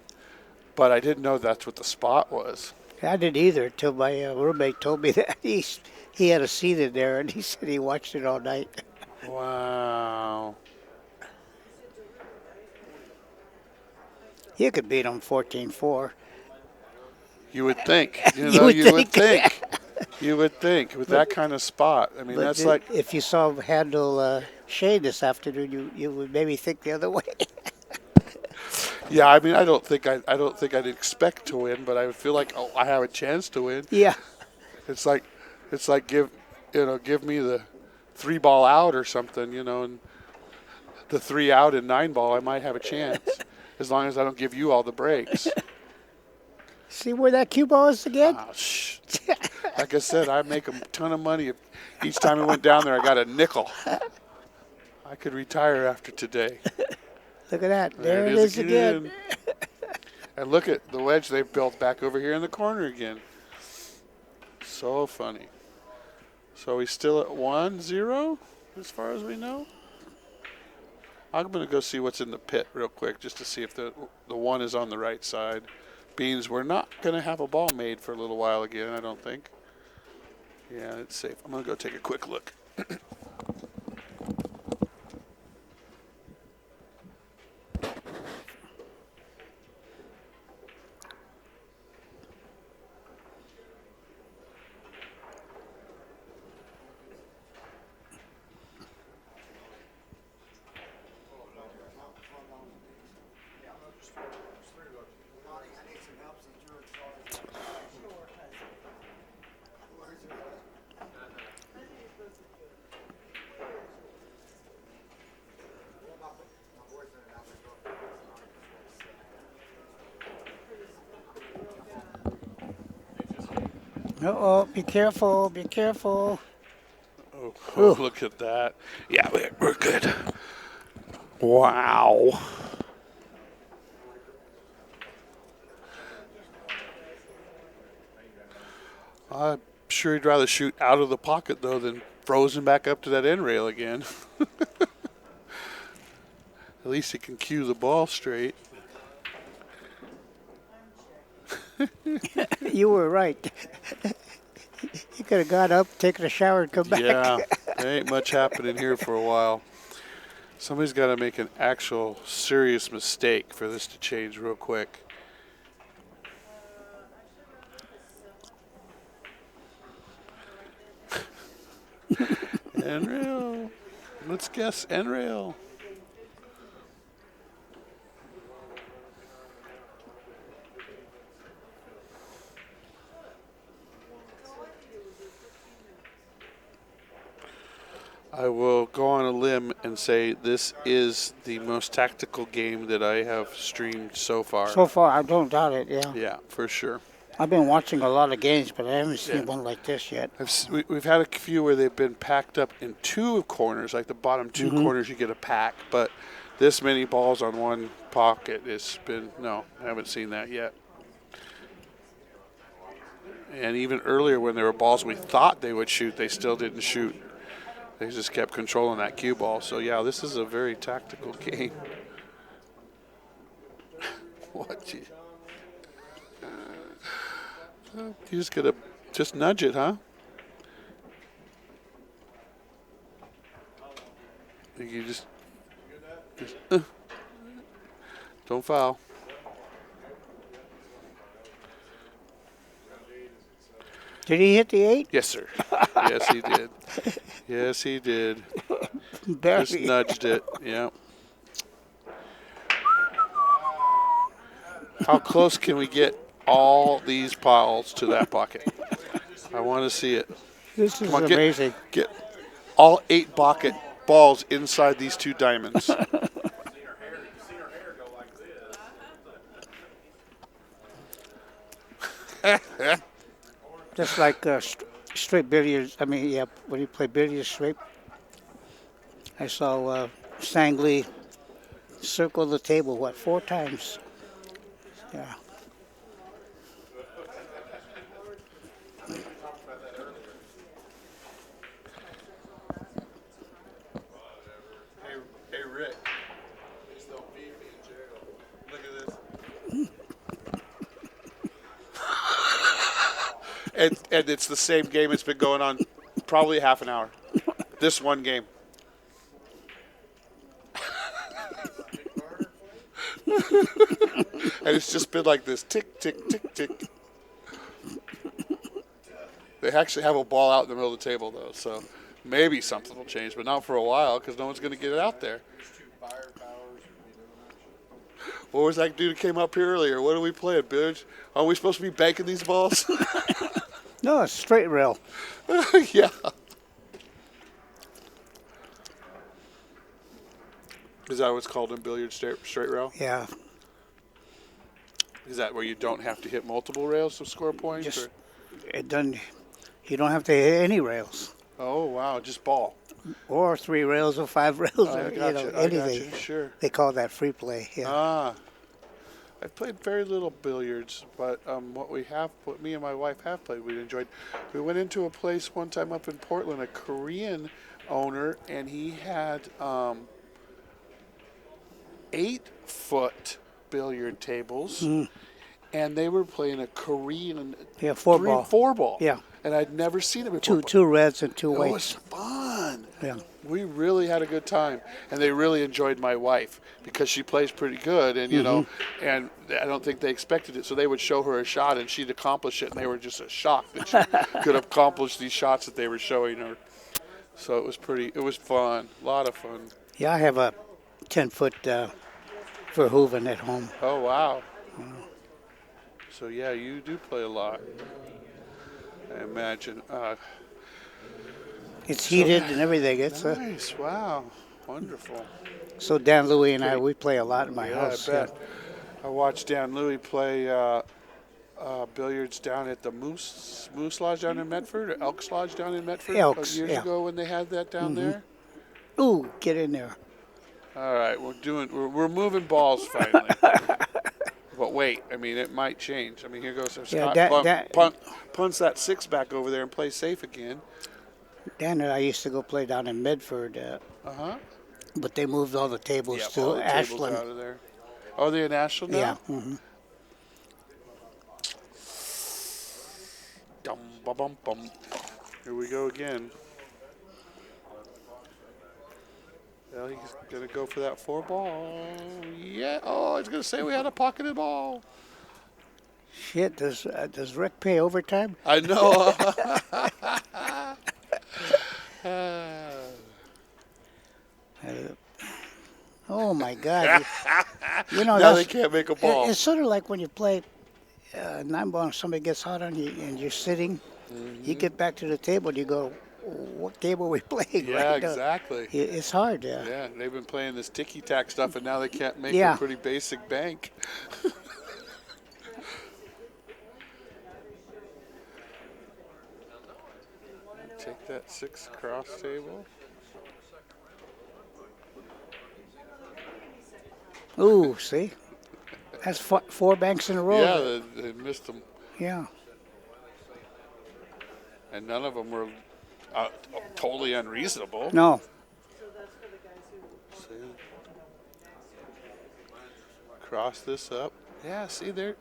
A: but I didn't know that's what the spot was.
B: I didn't either until my roommate told me that he had a seat in there, and he said he watched it all night.
A: Wow.
B: You could beat him 14-4.
A: You would think.
B: You
A: You
B: would
A: would
B: think.
A: think. You would think with that kind of spot. I mean,
B: But
A: that's like,
B: if you saw him handle Shane this afternoon, you would maybe think the other way.
A: yeah. I mean, I don't think I'd expect to win, but I would feel like I have a chance to win.
B: Yeah.
A: It's like give me the 3-ball out or something, and the 3 out and 9-ball, I might have a chance as long as I don't give you all the breaks.
B: See where that cue ball is again?
A: Oh, shh. Like I said, I make a ton of money. If each time I went down there, I got a nickel. I could retire after today.
B: Look at that.
A: There
B: There it is again.
A: And look at the wedge they've built back over here in the corner again. So funny. So he's still at 1-0 as far as we know. I'm going to go see what's in the pit real quick just to see if the one is on the right side. Beans, we're not going to have a ball made for a little while again, I don't think. Yeah, it's safe. I'm going to go take a quick look.
B: Uh-oh, be careful, be careful.
A: Oh, look at that. Yeah, we're good. Wow. I'm sure he'd rather shoot out of the pocket, though, than frozen back up to that end rail again. At least he can cue the ball straight.
B: You were right. You could have got up, taken a shower, and come back.
A: Yeah, there ain't much happening here for a while. Somebody's got to make an actual serious mistake for this to change real quick. End rail. Let's guess end rail. I will go on a limb and say this is the most tactical game that I have streamed so far.
B: So far, I don't doubt it, yeah.
A: Yeah, for sure.
B: I've been watching a lot of games, but I haven't seen
A: Yeah.
B: one like this yet.
A: We've had a few where they've been packed up in two corners, like the bottom two corners you get a pack, but this many balls on one pocket has been, no, I haven't seen that yet. And even earlier when there were balls we thought they would shoot, they still didn't shoot. They just kept controlling that cue ball. So, yeah, this is a very tactical game. What? You just got to just nudge it, huh? You just don't foul.
B: Did he hit the 8?
A: Yes, sir. Yes, he did. Yes, he did.
B: Barely.
A: Just nudged it. Yeah. How close can we get all these piles to that pocket? I want to see it.
B: This is
A: Come on,
B: amazing.
A: Get all 8 bucket balls inside these 2 diamonds.
B: Just like straight billiards. I mean, yeah, when you play billiards straight, I saw Sangley circle the table, 4 times? Yeah.
A: Hey, Rick. Please don't beat me in jail. Look at this. And it's the same game. It's been going on probably half an hour. This one game. And it's just been like this tick, tick, tick, tick. They actually have a ball out in the middle of the table, though, so maybe something will change, but not for a while because no one's going to get it out there. What was that dude who came up here earlier? What are we playing, bitch? Are we supposed to be banking these balls?
B: No, it's straight rail.
A: Yeah. Is that what's called in billiards, straight rail?
B: Yeah.
A: Is that where you don't have to hit multiple rails to score points?
B: Just
A: Or?
B: it doesn't. You don't have to hit any rails,
A: Oh wow, just ball.
B: or 3 rails, or 5 rails,
A: I
B: or
A: got you. I got
B: anything.
A: you. Sure.
B: They call that free play. Yeah.
A: Ah, I've played very little billiards, but what me and my wife have played, we enjoyed. We went into a place one time up in Portland, a Korean owner, and he had 8-foot billiard tables, and they were playing a Korean
B: Yeah, 4 ball.
A: 4 ball.
B: Yeah.
A: And I'd never seen it before.
B: Two reds and 2
A: It
B: whites.
A: was fun.
B: Yeah.
A: We really had a good time, and they really enjoyed my wife because she plays pretty good, and and I don't think they expected it. So they would show her a shot, and she'd accomplish it, and they were just shocked that she could accomplish these shots that they were showing her. So it was fun, a lot of fun.
B: Yeah, I have a 10-foot Verhoeven at home.
A: Oh wow! So yeah, you do play a lot. I imagine.
B: It's heated and everything. It's
A: Nice. Wow. Wonderful.
B: so Dan Louie and I, we play a lot in my
A: Yeah,
B: house.
A: I bet. I watched Dan Louie play billiards down at the Moose Lodge down in Medford, or Elks Lodge down in Medford
B: Elks,
A: years
B: yeah.
A: ago when they had that down there.
B: Ooh, get in there.
A: All right, we're moving balls finally. But wait, I mean it might change. I mean here goes
B: Yeah,
A: Scott punts that 6 back over there and plays safe again.
B: Dan and I used to go play down in Medford, but they moved all the tables
A: Yeah,
B: to
A: all the tables
B: Ashland.
A: out of there. Are they in Ashland now?
B: Yeah. Mm-hmm.
A: Dum, ba, bum, bum. Here we go again. Well, he's going to go for that 4 ball. Yeah. Oh, I was going to say we had a pocketed ball.
B: Shit, does Rick pay overtime?
A: I know.
B: Oh my God! You know
A: Now they
B: that's
A: can't make a ball.
B: it's sort of like when you play 9-ball and somebody gets hot on you and you're sitting. You get back to the table and you go, "What game are we playing?"
A: Yeah,
B: right now?"
A: exactly.
B: It's hard. Yeah.
A: Yeah, they've been playing this ticky-tack stuff, and now they can't make
B: Yeah.
A: a pretty basic bank. Take that 6 across table.
B: Ooh, see, that's 4 banks in a row.
A: Yeah, they missed them,
B: Yeah.
A: and none of them were totally unreasonable.
B: No.
A: See? Cross this up. Yeah, see there.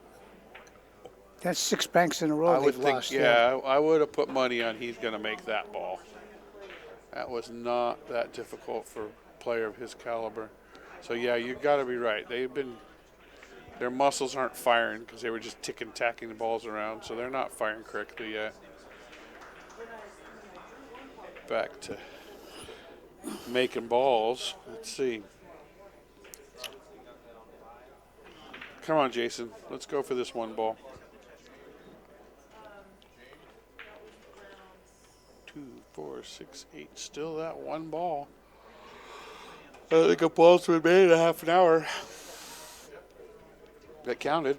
B: That's 6 banks in a row
A: I would
B: they've
A: think,
B: lost.
A: yeah, I would have put money on he's going to make that ball. That was not that difficult for a player of his caliber. So yeah, you got to be right. Their muscles aren't firing because they were just tacking the balls around, so they're not firing correctly yet. Back to making balls. Let's see. Come on, Jayson. Let's go for this 1 ball. 2, 4, 6, 8. Still that 1 ball. I think a ball's been made in a half an hour. That counted.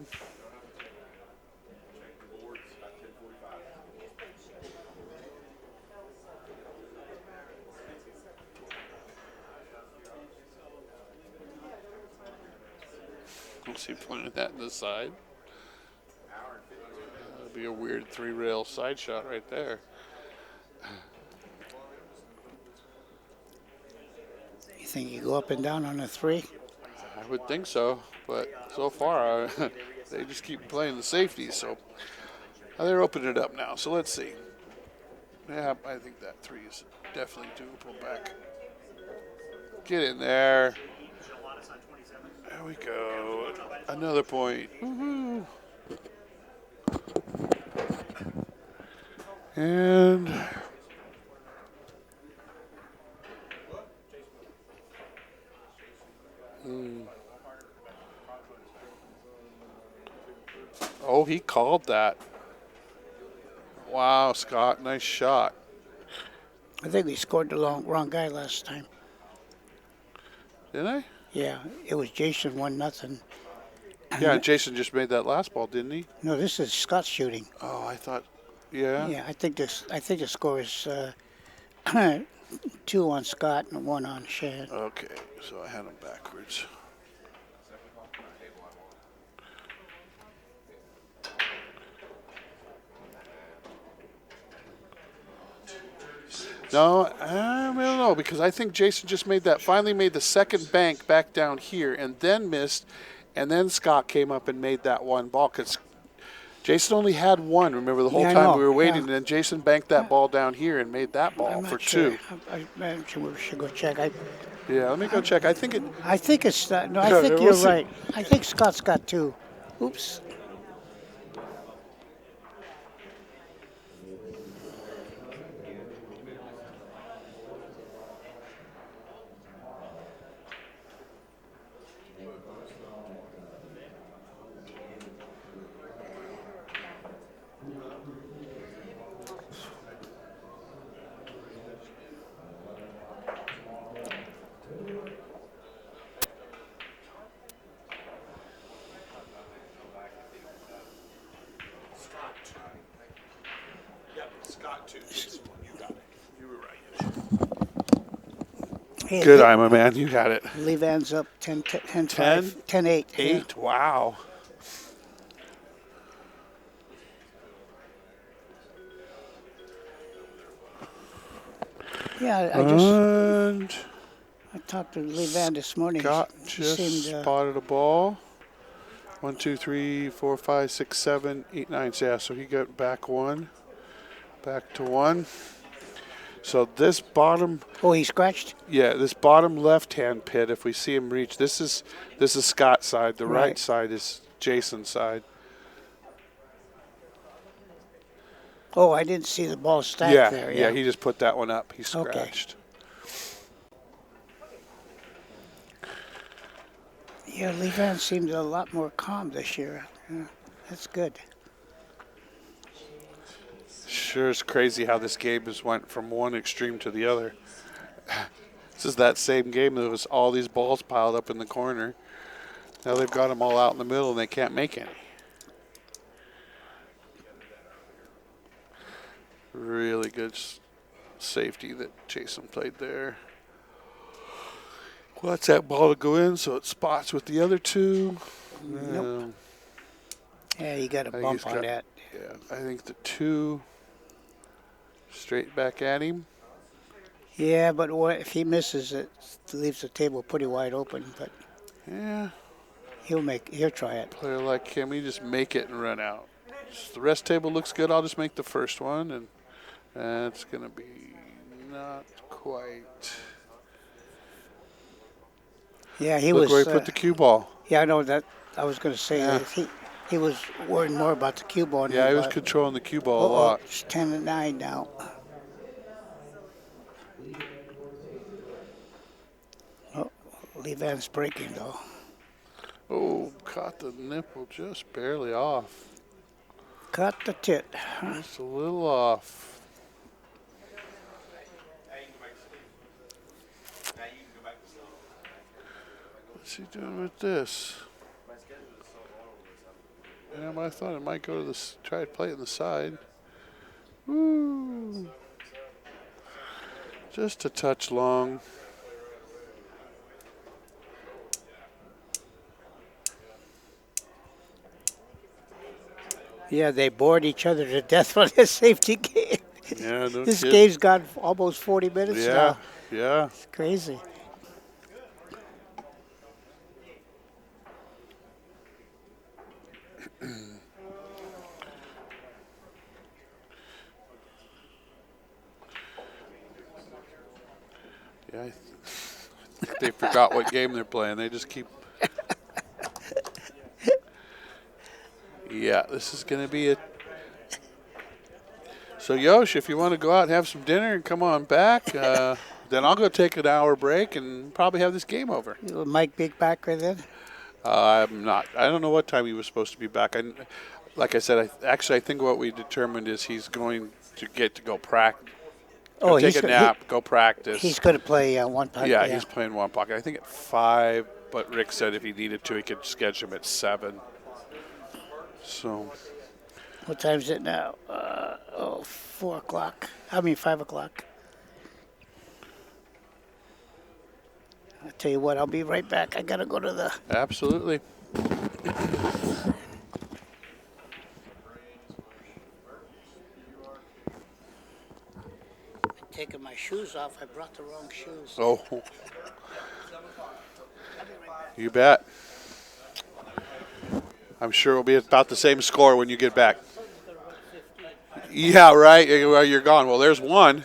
A: Let's see, pointing that in the side. That'd be a weird 3-rail side shot right there.
B: You think you go up and down on a 3?
A: I would think so, but so far they just keep playing the safeties. So they're opening it up now. So let's see. Yeah, I think that 3 is definitely doable back. Get in there. There we go. Another point. Woohoo. And oh, he called that. Wow, Scott, nice shot.
B: I think we scored the wrong guy last time.
A: Didn't I?
B: Yeah, it was Jayson 1-0.
A: Yeah, Jayson just made that last ball, didn't he?
B: No, this is Scott shooting.
A: Oh, I thought. Yeah.
B: Yeah, I think the score is 2 on Scott and 1 on Shad.
A: Okay, so I had him backwards. No, I don't know because I think Jayson just finally made the second bank back down here and then missed, and then Scott came up and made that one ball because Jayson only had one. Remember the whole
B: Yeah, I
A: time
B: know,
A: we were waiting,
B: yeah.
A: and then Jayson banked that ball down here and made that ball
B: I'm
A: for
B: not sure.
A: two.
B: I'm sure we should go check.
A: Yeah, let me go check. I think it.
B: I think it's no. I
A: Yeah,
B: think
A: we'll
B: you're
A: see.
B: right. I think Scott's got 2. Oops.
A: Scott too. You got it. You were right.
B: Hey,
A: Good eye, my man. You got it.
B: Levan's up 10, 10,
A: 10?
B: 5, 10 8.
A: 8. Wow.
B: Yeah,
A: And
B: I talked to Levan this morning.
A: Scott
B: He
A: just
B: seemed,
A: spotted a ball. 1, 2, 3, 4, 5, 6, 7, 8, 9. Yeah, so he got back 1. Back to 1. So this bottom,
B: oh, he scratched?
A: yeah, this bottom left-hand pit, if we see him reach, this is Scott's side. The right
B: Right.
A: side is Jayson's side.
B: Oh, I didn't see the ball stacked
A: Yeah,
B: there.
A: yeah, he just put that one up. He
B: Okay.
A: scratched.
B: Yeah, Levan seemed a lot more calm this year. Yeah, that's good.
A: Sure is crazy how this game has went from one extreme to the other. This is that same game that was all these balls piled up in the corner. Now they've got them all out in the middle and they can't make any. Really good safety that Jayson played there. What's that ball to go in so it spots with the other two?
B: Nope. Yeah, you got a
A: I think
B: bump
A: he's
B: on
A: got-
B: that.
A: Yeah, I think the 2 straight back at him.
B: Yeah, but if he misses it, leaves the table pretty wide open. But
A: Yeah,
B: he'll try it.
A: player like him, he just make it and run out. The rest table looks good. I'll just make the first one, and that's going to be not quite.
B: Yeah, he
A: Look
B: was.
A: where he put the cue ball.
B: Yeah, I know that. I was going to say
A: Yeah.
B: that he was worried more about the cue ball.
A: Yeah, he was controlling the cue ball a
B: Uh-oh,
A: lot.
B: it's 10-9 now. Oh, Levan's breaking though.
A: Oh, caught the nipple just barely off.
B: Cut the tit.
A: Just a little off. What's he doing with this? Yeah, but I thought it might go to try to play it in the side. Woo! Just a touch long.
B: Yeah, they bored each other to death on this safety game.
A: Yeah, no
B: This
A: kidding.
B: game's got almost 40 minutes
A: Yeah,
B: now.
A: yeah.
B: It's crazy.
A: Yeah, I think they forgot what game they're playing. They just keep. Yeah, this is going to be it. So, Yosh, if you want to go out and have some dinner and come on back, then I'll go take an hour break and probably have this game over.
B: Will Mike Big back right then?
A: I'm not. I don't know what time he was supposed to be back. Like I said, I think what we determined is he's going to get to go practice. Take a nap, go practice.
B: He's going to play one pocket.
A: Yeah, he's playing one pocket. I think at 5 but Rick said if he needed to, he could schedule him at 7. So
B: What time is it now? 4 o'clock. 5 o'clock. I'll tell you what, I'll be right back. I gotta go to the.
A: absolutely.
B: Taking my shoes off. I brought the wrong shoes.
A: Oh, you bet. I'm sure it'll be about the same score when you get back. Yeah, right. Well, you're gone. Well, there's one.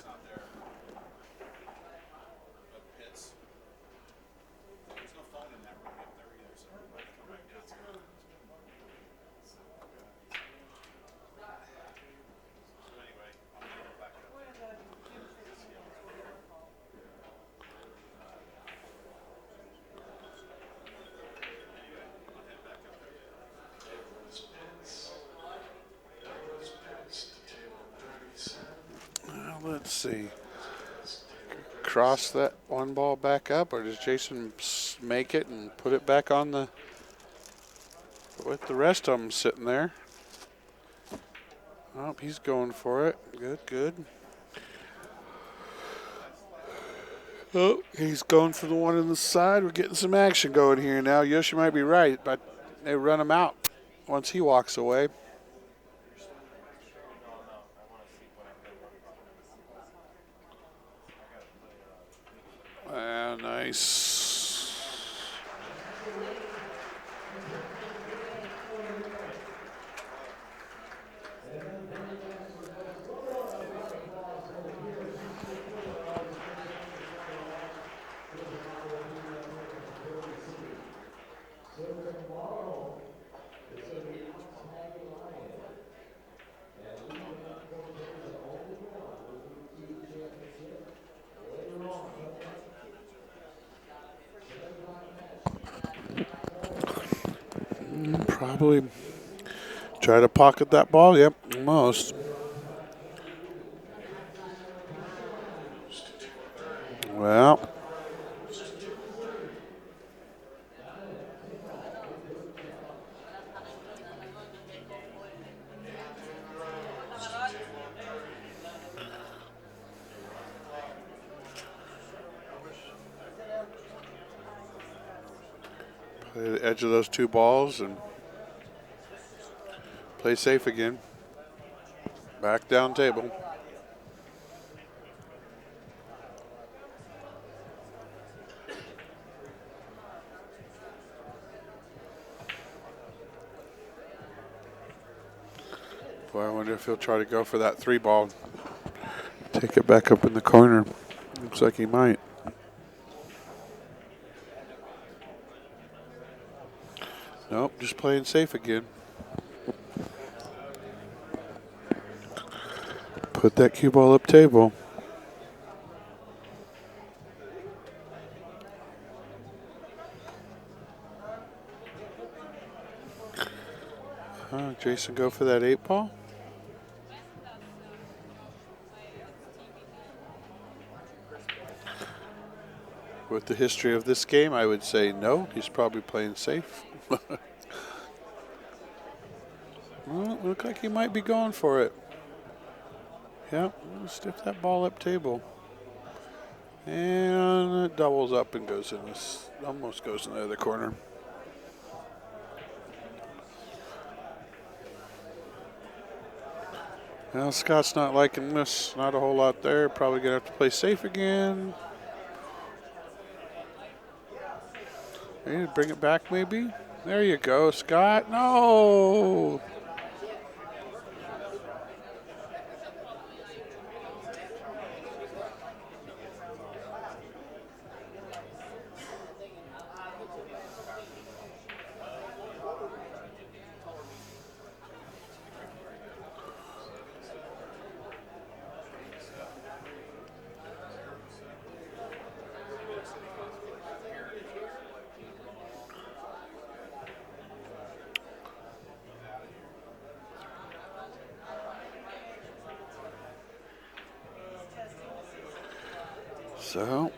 A: Let's see. Cross that one ball back up, or does Jayson make it and put it back on the with the rest of them sitting there? Oh, he's going for it. Good, good. Oh, he's going for the one on the side. We're getting some action going here now. Yoshi might be right, but they run him out once he walks away. Nice. Probably try to pocket that ball. Yep, almost. Well, play the edge of those two balls and play safe again. Back down table. Boy, I wonder if he'll try to go for that 3 ball. Take it back up in the corner. Looks like he might. Nope, just playing safe again. Put that cue ball up table. Jayson go for that 8 ball. With the history of this game, I would say no. He's probably playing safe. Well, look like he might be going for it. Yep, stiff that ball up table. And it doubles up and goes in this, almost goes in the other corner. Well, Scott's not liking this. Not a whole lot there. Probably going to have to play safe again. Hey, bring it back maybe. There you go, Scott. No. So,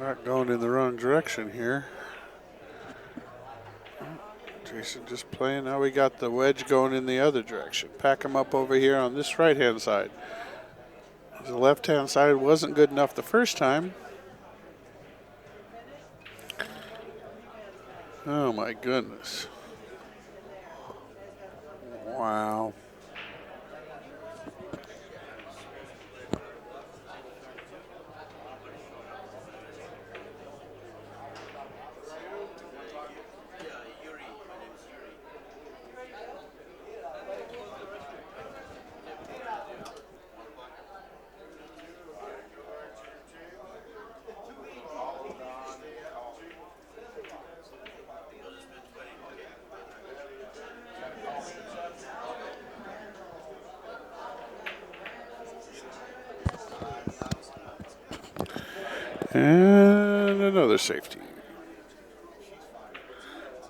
A: Not going in the wrong direction here. Jayson just playing. Now we got the wedge going in the other direction. Pack him up over here on this right-hand side. The left-hand side wasn't good enough the first time. Oh my goodness. Wow. And another safety.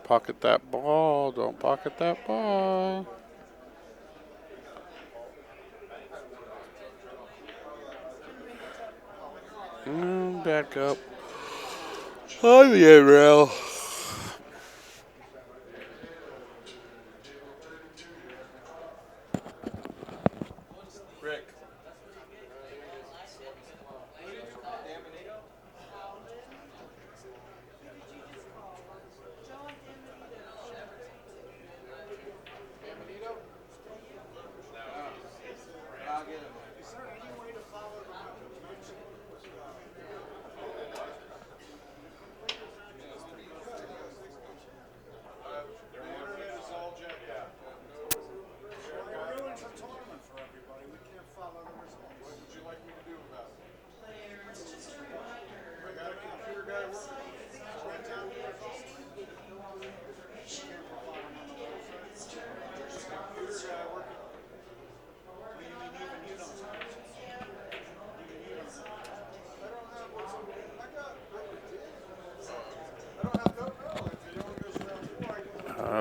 A: Pocket that ball. Don't pocket that ball. And back up. On the end rail.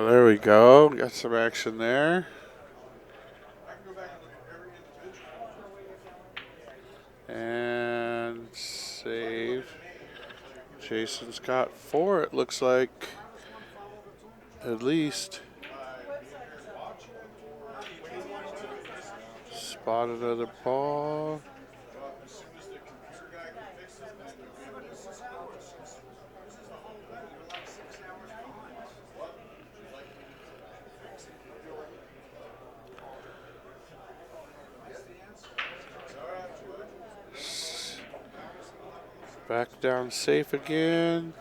A: There we go. Got some action there. And save. Jayson's got 4, it looks like. At least. Spot another ball. Back down safe again.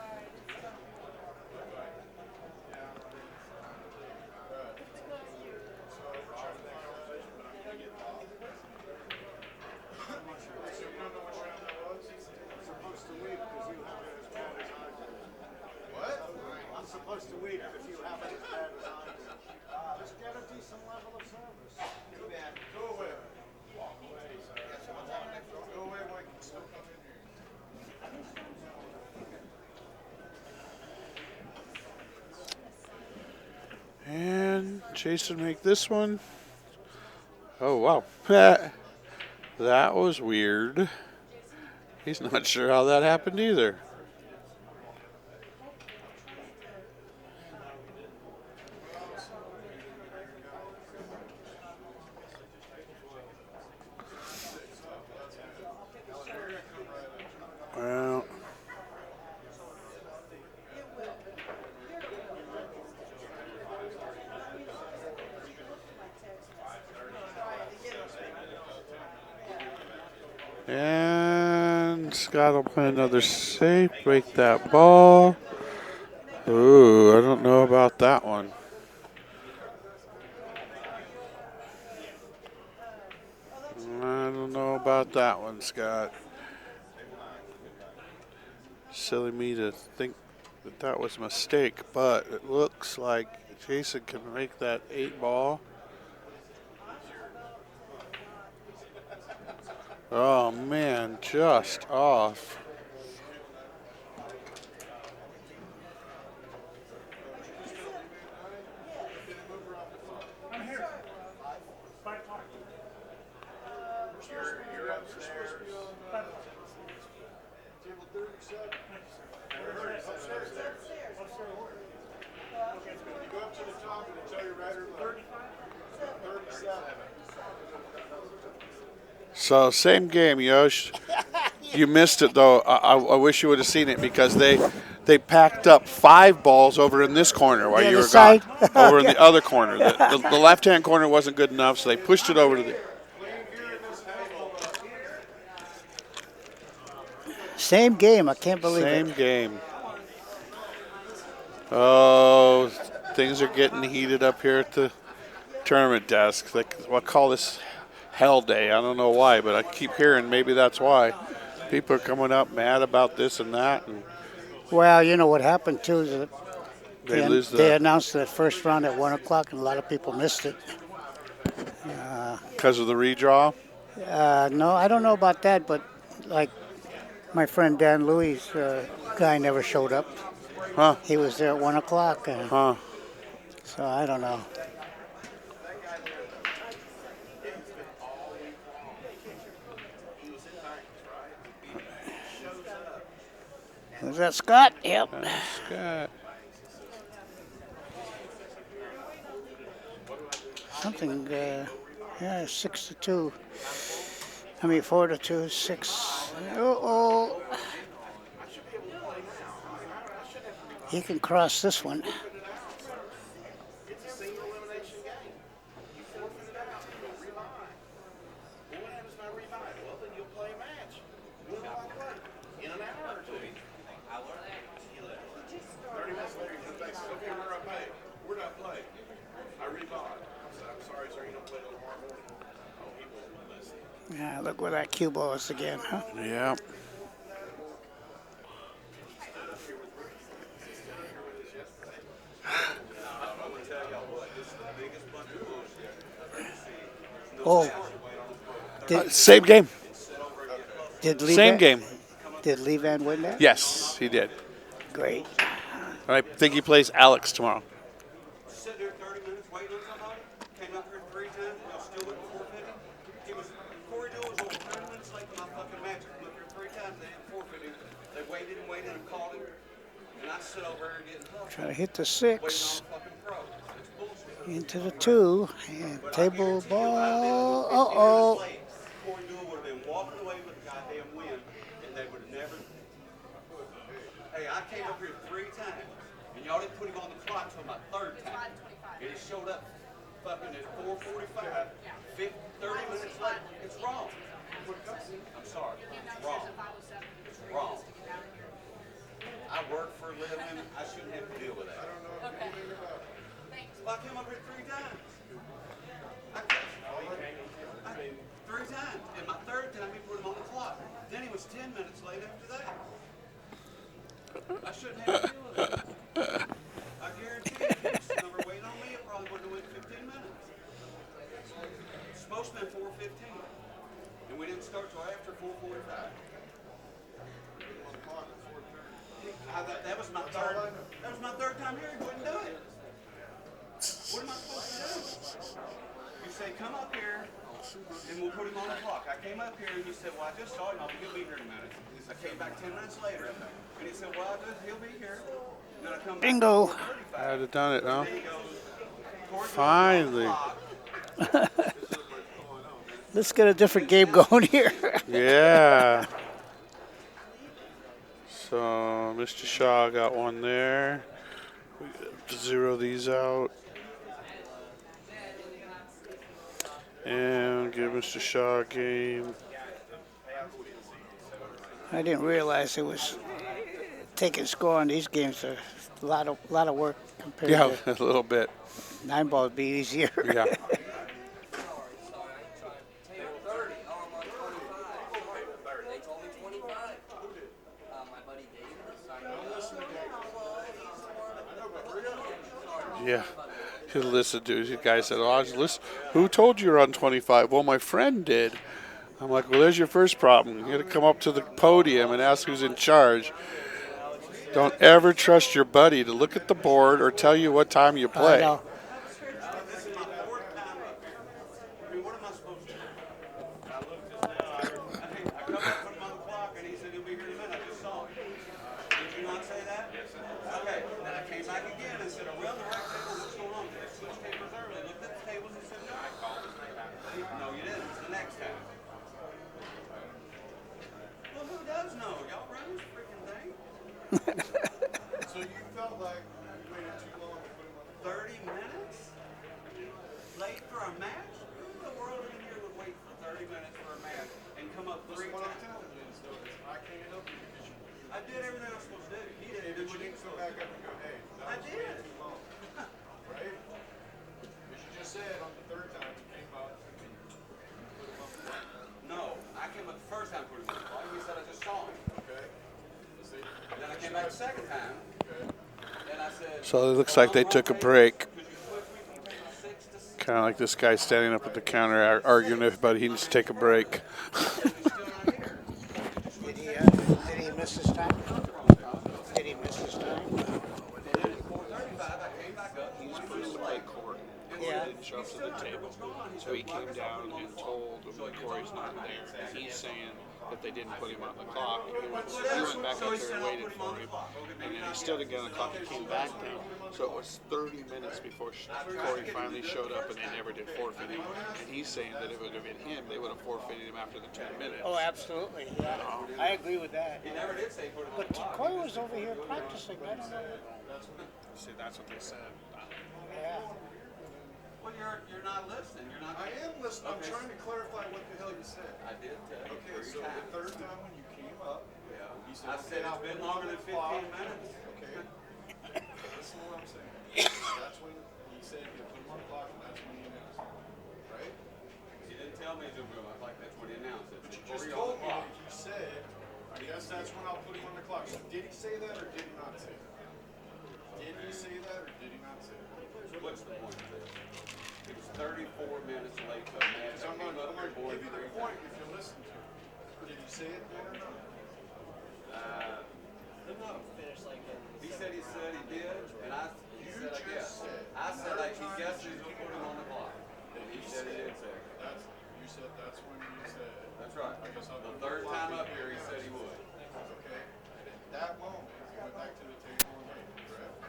A: And Jayson make this one. Oh, wow. That was weird. He's not sure how that happened either. Well, and Scott will play another safe, break that ball. Ooh, I don't know about that one. I don't know about that one, Scott. Silly me to think that that was a mistake, but it looks like Jayson can make that 8 ball. Oh man, just off. So same game, Yosh. You missed it though. I wish you would have seen it because they packed up 5 balls over in this corner while
B: The
A: you
B: other
A: were gone.
B: side.
A: Over in
B: Okay.
A: the other corner, the left hand corner wasn't good enough, so they pushed it over to the
B: Same game. I can't believe it.
A: same game. Oh, things are getting heated up here at the tournament desk. Like, we'll call this hell day. I don't know why, but I keep hearing maybe that's why. People are coming up mad about this and that, and
B: Well, you know what happened too is that
A: they lose
B: they
A: the
B: announced the first round at 1 o'clock, and a lot of people missed it.
A: because of the redraw.
B: No, I don't know about that, but like my friend Dan Louis, guy never showed up.
A: Huh?
B: He was there at 1 o'clock,
A: Huh?
B: so I don't know. Was that Scott? Yep.
A: Scott.
B: Something. Yeah, 6-2. I mean 4-2, 6. Oh. He can cross this one. Yeah, look where that cue ball is again, huh?
A: Yeah.
B: Oh, did
A: Same game.
B: did
A: Same game.
B: Did Levan win that?
A: Yes, he did.
B: Great.
A: I think he plays Alex tomorrow.
C: Sit there 30 minutes waiting on somebody. Came up here 3 times. Y'all still waiting for 450. He was Corey Dewey was over 30 minutes late to my fucking match. Come up here 3 times. They didn't forfeit him. They waited and waited and called him. And I sit over here getting tough.
B: Trying to hit the
C: Waiting
B: 6
C: on a fucking pro. It's bullshit.
B: into the 2 and table ball.
C: Late, Corey Dewey would have been walking away with the goddamn win, and they would have never. Hey, I came up here 3 times, and y'all didn't put him on the clock till my 3rd time. And he showed up fucking at 4:45, 30 minutes late. It's wrong. I'm sorry. It's wrong. It's wrong. I work for a living. I shouldn't have to deal with that. Well, I came up here 3 times. 3 times. And my 3rd time, he put him on the clock. Then he was 10 minutes late after that. I shouldn't have to deal with that. I guarantee you, if he was sitting over waiting on me, it probably wouldn't have went 15 minutes. It's supposed to be 4:15. And we didn't start till after 4:45. That was my third. That was my 3rd time here. He wouldn't do it. What am I supposed to do? You say, come up here, and we'll put him on the clock. I came up here, and you said, well, I just saw him. He'll be here in a minute. I came back 10 minutes later, and he said, well, he'll be here. And then I come back
B: Bingo.
C: at 4:35.
A: I'd have done it, no?
C: Then he goes, "Corey,
A: Finally.
B: Let's get a different game going here.
A: Yeah. So Mr. Shaw got one there. We have to zero these out. And give Mr. Shaw a game.
B: I didn't realize it was taking score on these games. A lot of work compared
A: Yeah,
B: to
A: a little bit.
B: 9 ball would be easier.
A: Yeah. Yeah. You listen to the guy said, "Oh, listen, who told you you're on 25?" Well, my friend did. I'm like, well, there's your first problem. You got to come up to the podium and ask who's in charge. Don't ever trust your buddy to look at the board or tell you what time you
B: I
A: play.
B: know.
C: this is my 4th time up here. I mean, what am I supposed to do? I looked just now. I come up, put him on the clock, and he said he'll be here in a minute. I just saw him. Did you not say that? Yes, sir. Okay. Then I came back again and said, around the right table, what's going on? They switched tables early. Looked at the tables and said, no. I called his name out. No, you didn't. It's the next time.
D: So you felt like you waited too long to put him on the clock?
C: 30 minutes? Late for a match? Who in the world in here would wait for 30 minutes for a match and come up
D: Listen,
C: 3
D: what I'm
C: times?
D: telling you is, though, is I can't help you because you
C: I did everything I was supposed to do. He
D: okay,
C: didn't do
D: but you
C: what he
D: didn't
C: was
D: come
C: supposed
D: back
C: to
D: up
C: do.
D: and go, hey, that
C: I
D: was
C: did.
D: way too long. Right? Because you just said on the third time you came out and put him on the clock.
C: No, I came up the first time for the clock. He said I just saw him.
D: Okay? See?
C: And then I came back the second time.
D: Okay?
C: And I said,
A: So it looks like they took a break.
C: could you switch me from 6 to 6?
A: Kind of like this guy standing up at the counter arguing with everybody. He needs to take a break.
C: He's still not here.
B: Did he miss his time? Did he miss his time?
C: And then at 4:35, I came back up.
E: He's supposed to play Corey. Corey
B: Yeah.
E: didn't show up to the table. So he came down and told him that Corey's not there. And he's saying that they didn't put him on the clock. He went back up there and waited for him. And then he still didn't get on the clock. He came back down. So it was 30 minutes before Corey finally showed up, and they never did forfeit him. And he's saying that if it would have been him, they would have forfeited him after the 2 minutes.
B: Oh, absolutely. Yeah, I agree with that.
C: He never did say put him on
B: But
C: the clock.
B: Corey was over here practicing. I don't know.
E: See, that's what they said.
B: Yeah.
C: Well, you're not listening. You're not.
D: I am listening. I'm
C: Okay.
D: trying to clarify what the hell you said.
C: I did tell you
D: Okay,
C: 3
D: so the
C: times.
D: third time when you came up,
C: Yeah.
D: you said,
C: I
D: okay,
C: said
D: I'll
C: it's
D: put
C: been
D: him on
C: longer
D: the
C: than
D: clock.
C: 15 minutes.
D: Okay. Listen to what I'm saying. That's when he said he'll put him on the clock, and that's when he announced it. Right?
C: He didn't tell me to move. I like that's what he announced it.
D: But you
C: Before
D: just
C: he
D: told
C: on the
D: me
C: clock.
D: that you said, I guess that's when I'll put him on the clock. So did he say that or did he not say that? Did he say that or did he not say that?
C: What's the point of this? It was 34 minutes late to a match.
D: So
C: I
D: I'm
C: came
D: going
C: up
D: to
C: here more
D: give
C: than
D: you the
C: 3
D: point
C: times.
D: if you listen to it. Did he say it then or not?
C: He said he did, and he
D: You
C: said I
D: just
C: guess.
D: said
C: I said
D: third
C: he
D: time
C: guessed
D: you
C: he's gonna
D: came
C: put him on the
D: up.
C: clock. And he said he did say it.
D: That's, you said that's when you said.
C: That's right.
D: I guess I'll
C: The
D: go
C: third
D: clock
C: time
D: it.
C: up here, he said he would.
D: Okay. And at that moment, you went back to the table and ate, correct?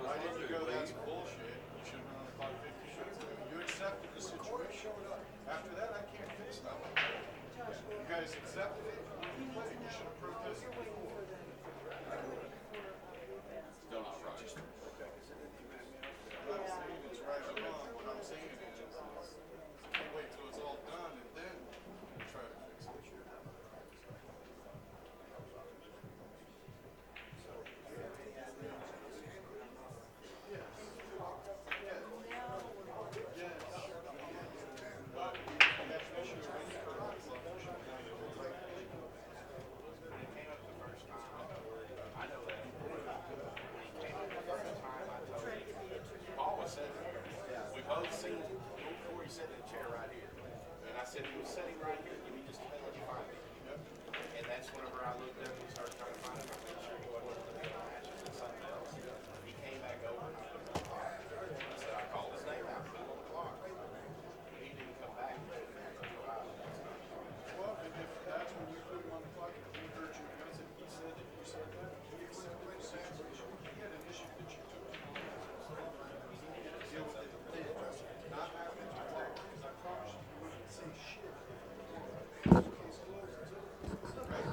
D: Why didn't you go, that's bullshit, you should have been on the clock 15 minutes ago? You accepted the situation. After that, I can't fix nothing. You guys accepted it, you played, you should have protested before.
C: Still not right.
D: I'm not saying it's right or wrong, what I'm saying is, can't wait till it's all done and then try to fix it.
E: Paul was sitting here. We both seen Corey sitting in the chair right here. And I said, he was sitting right here. Give me just a minute to find him. And that's whenever I looked up and started trying to find him. I made sure he wasn't in the match or something else. He came back over and I put him on the clock. I said, I called his name out, put him on the clock. He didn't come back.
D: Well, if that's when you put him on the clock and he heard you guys and he said that you said that, he accepted the situation. He had an issue that you took him on. He needed to deal with it then, not after you played, because I promise you, he wouldn't say shit. Case closed. Right?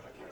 D: I can't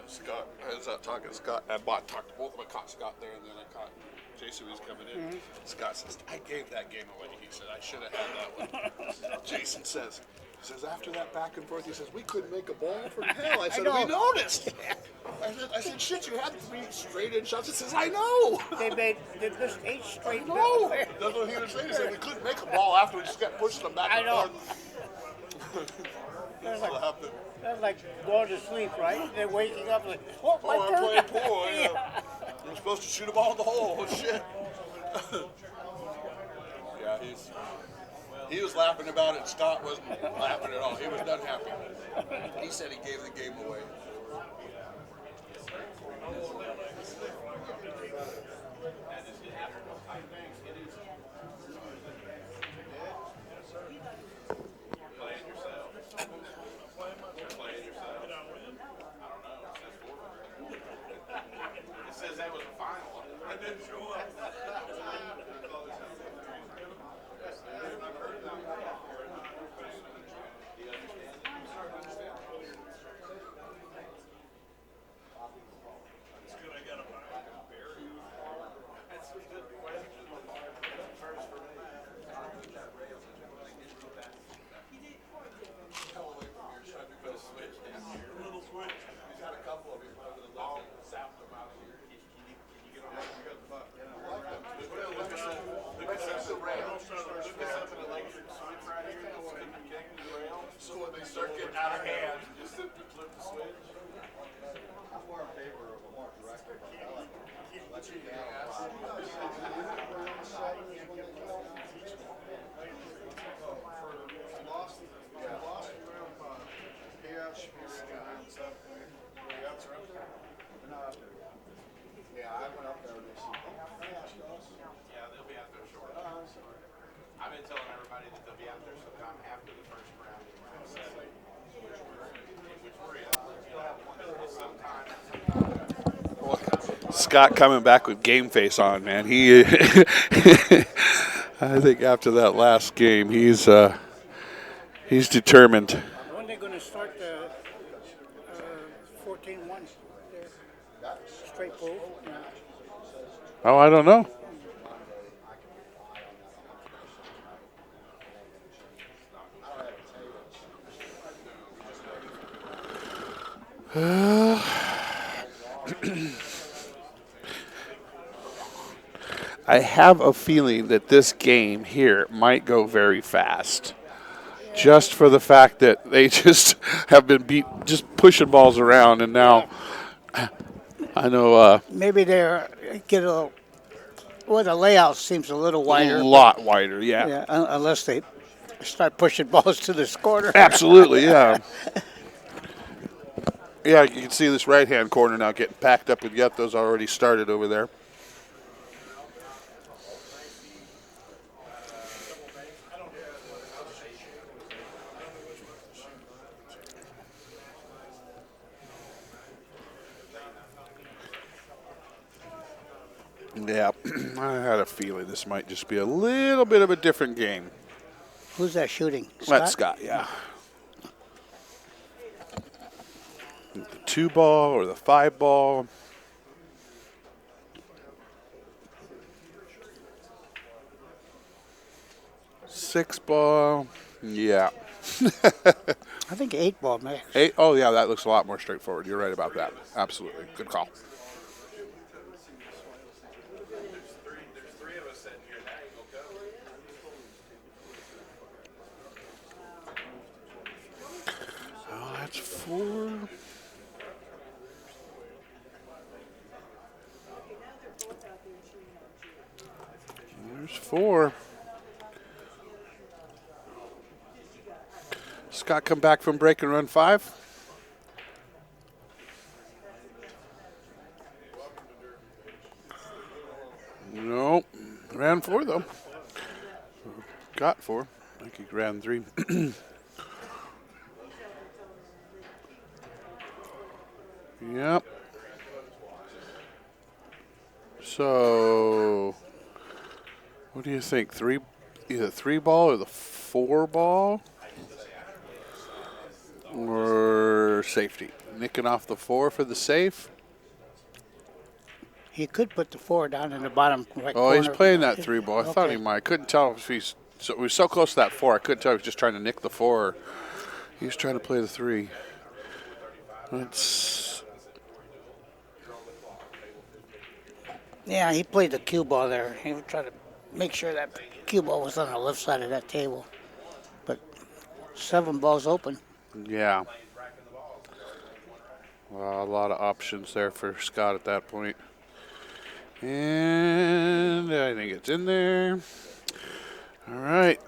A: Scott, I was out talking to Scott. I talked to both of them. I caught Scott there, and then I caught Jayson was coming in. Scott says, I gave that game away. He said, I should have had that one. Jayson says, after that back and forth, he says, we couldn't make a ball for hell. I said, we noticed. I said, shit, you had 3 straight in shots. He says, I know.
B: They missed 8 straight.
A: No. That's what he was saying. He said, we couldn't make a ball after we just kept pushing them back
B: I
A: and
B: know.
A: forth.
B: That's like going to sleep, right? They're waking up like, oh, my
A: I'm
B: turn.
A: playing pool. Yeah. You're supposed to shoot a ball in the hole. Oh, shit. Yeah, he was laughing about it. Scott wasn't laughing at all. He was not happy. He said he gave the game away.
E: It says that was a final. I didn't show up.
A: So when they start getting out of hand,
E: Just simply flip the switch.
D: I'm more in favor of a more direct approach. I like let you down. Lost round 5. Payouts should be ready around 7. Payouts are up there. They're not up there. Yeah, I went up there this year.
E: Yeah, they'll be out there short. I've been telling everybody that they'll be out there sometime after the first round in round 7. Which we're in. Sometime.
A: Scott coming back with game face on, man. He, I think after that last game, he's determined.
B: When are they going to start the 14-1? Straight pool? Yeah.
A: Oh, I don't know. I have a feeling that this game here might go very fast. Just for the fact that they just have been just pushing balls around, and now I know
B: Maybe they're get a little. Well, the layout seems a little wider.
A: a lot wider, yeah.
B: Yeah, unless they start pushing balls to this corner.
A: Absolutely, yeah. Yeah, you can see this right-hand corner now getting packed up with Yethos already started over there. Yeah, I had a feeling this might just be a little bit of a different game.
B: Who's that shooting?
A: That's Scott, yeah. The 2 ball or the 5 ball. Six ball, yeah.
B: I think 8 ball max.
A: 8, oh yeah, that looks a lot more straightforward. You're right about that. Absolutely, good call.
E: There's 3 of us sitting here. That ain't gonna go.
A: Oh, that's 4. There's 4. Scott come back from break and run 5. Nope. Ran 4 though. Got 4. I think he ran 3. Yep. So, what do you think? Either 3 ball or the 4 ball? Or safety? nicking off the 4 for the safe.
B: He could put the 4 down in the bottom right
A: Oh,
B: corner.
A: he's playing that 3 ball. I thought
B: Okay.
A: he might. I couldn't tell if he's. So we were so close to that 4. I couldn't tell if he was just trying to nick the 4. He's trying to play the 3. Let's.
B: Yeah, he played the cue ball there. He was trying to make sure that cue ball was on the left side of that table. But 7 balls open.
A: Yeah. Well, a lot of options there for Scott at that point. And I think it's in there. All right.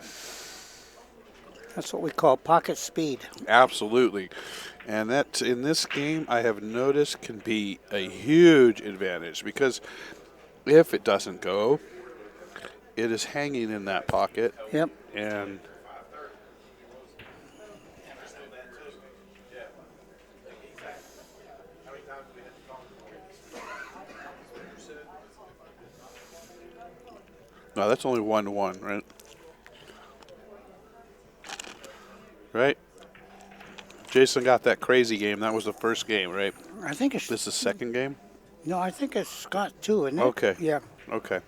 B: That's what we call pocket speed.
A: Absolutely. And that, in this game, I have noticed can be a huge advantage because if it doesn't go, it is hanging in that pocket.
B: Yep.
A: And no, that's only 1-1, right? Right? Jayson got that crazy game. That was the first game, right?
B: I think it's
A: This is the second game?
B: no. I think it's Scott too, isn't it?
A: Okay.
B: Yeah.
A: Okay.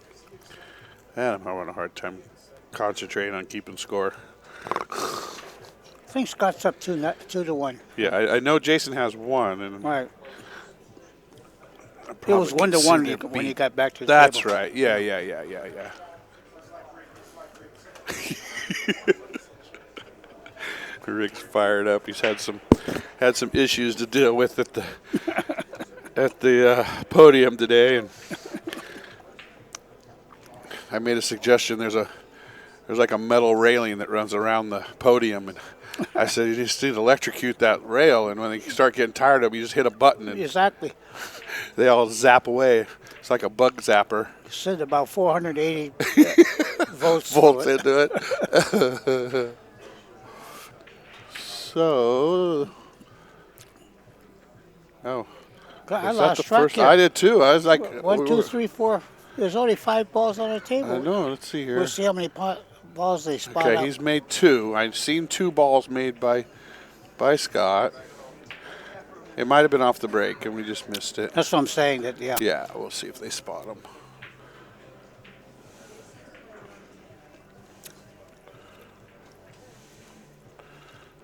A: And I'm having a hard time concentrating on keeping score.
B: I think Scott's up 2-1.
A: Yeah, I know Jayson has 1. And
B: Right.
A: I
B: It
A: probably
B: was 1-1
A: consider
B: when he
A: beat.
B: got back to the
A: That's
B: table.
A: right. Yeah. Rick's fired up. He's had some issues to deal with at the podium today, and I made a suggestion. There's like a metal railing that runs around the podium, and I said you just need to electrocute that rail, and when they start getting tired of it, you just hit a button, and
B: Exactly.
A: they all zap away. It's like a bug zapper.
B: Sent about 480 votes.
A: Volts
B: to it.
A: into it. So, oh,
B: I
A: was that
B: lost
A: the
B: track
A: first?
B: here.
A: I did too. I was like,
B: 1, 2, 3, 4. There's only 5 balls on the table.
A: I know. Let's see here.
B: We'll see how many balls they spot
A: Okay,
B: out.
A: he's made 2. I've seen 2 balls made by Scott. It might have been off the break, and we just missed it.
B: That's what I'm saying. That yeah.
A: Yeah, we'll see if they spot him.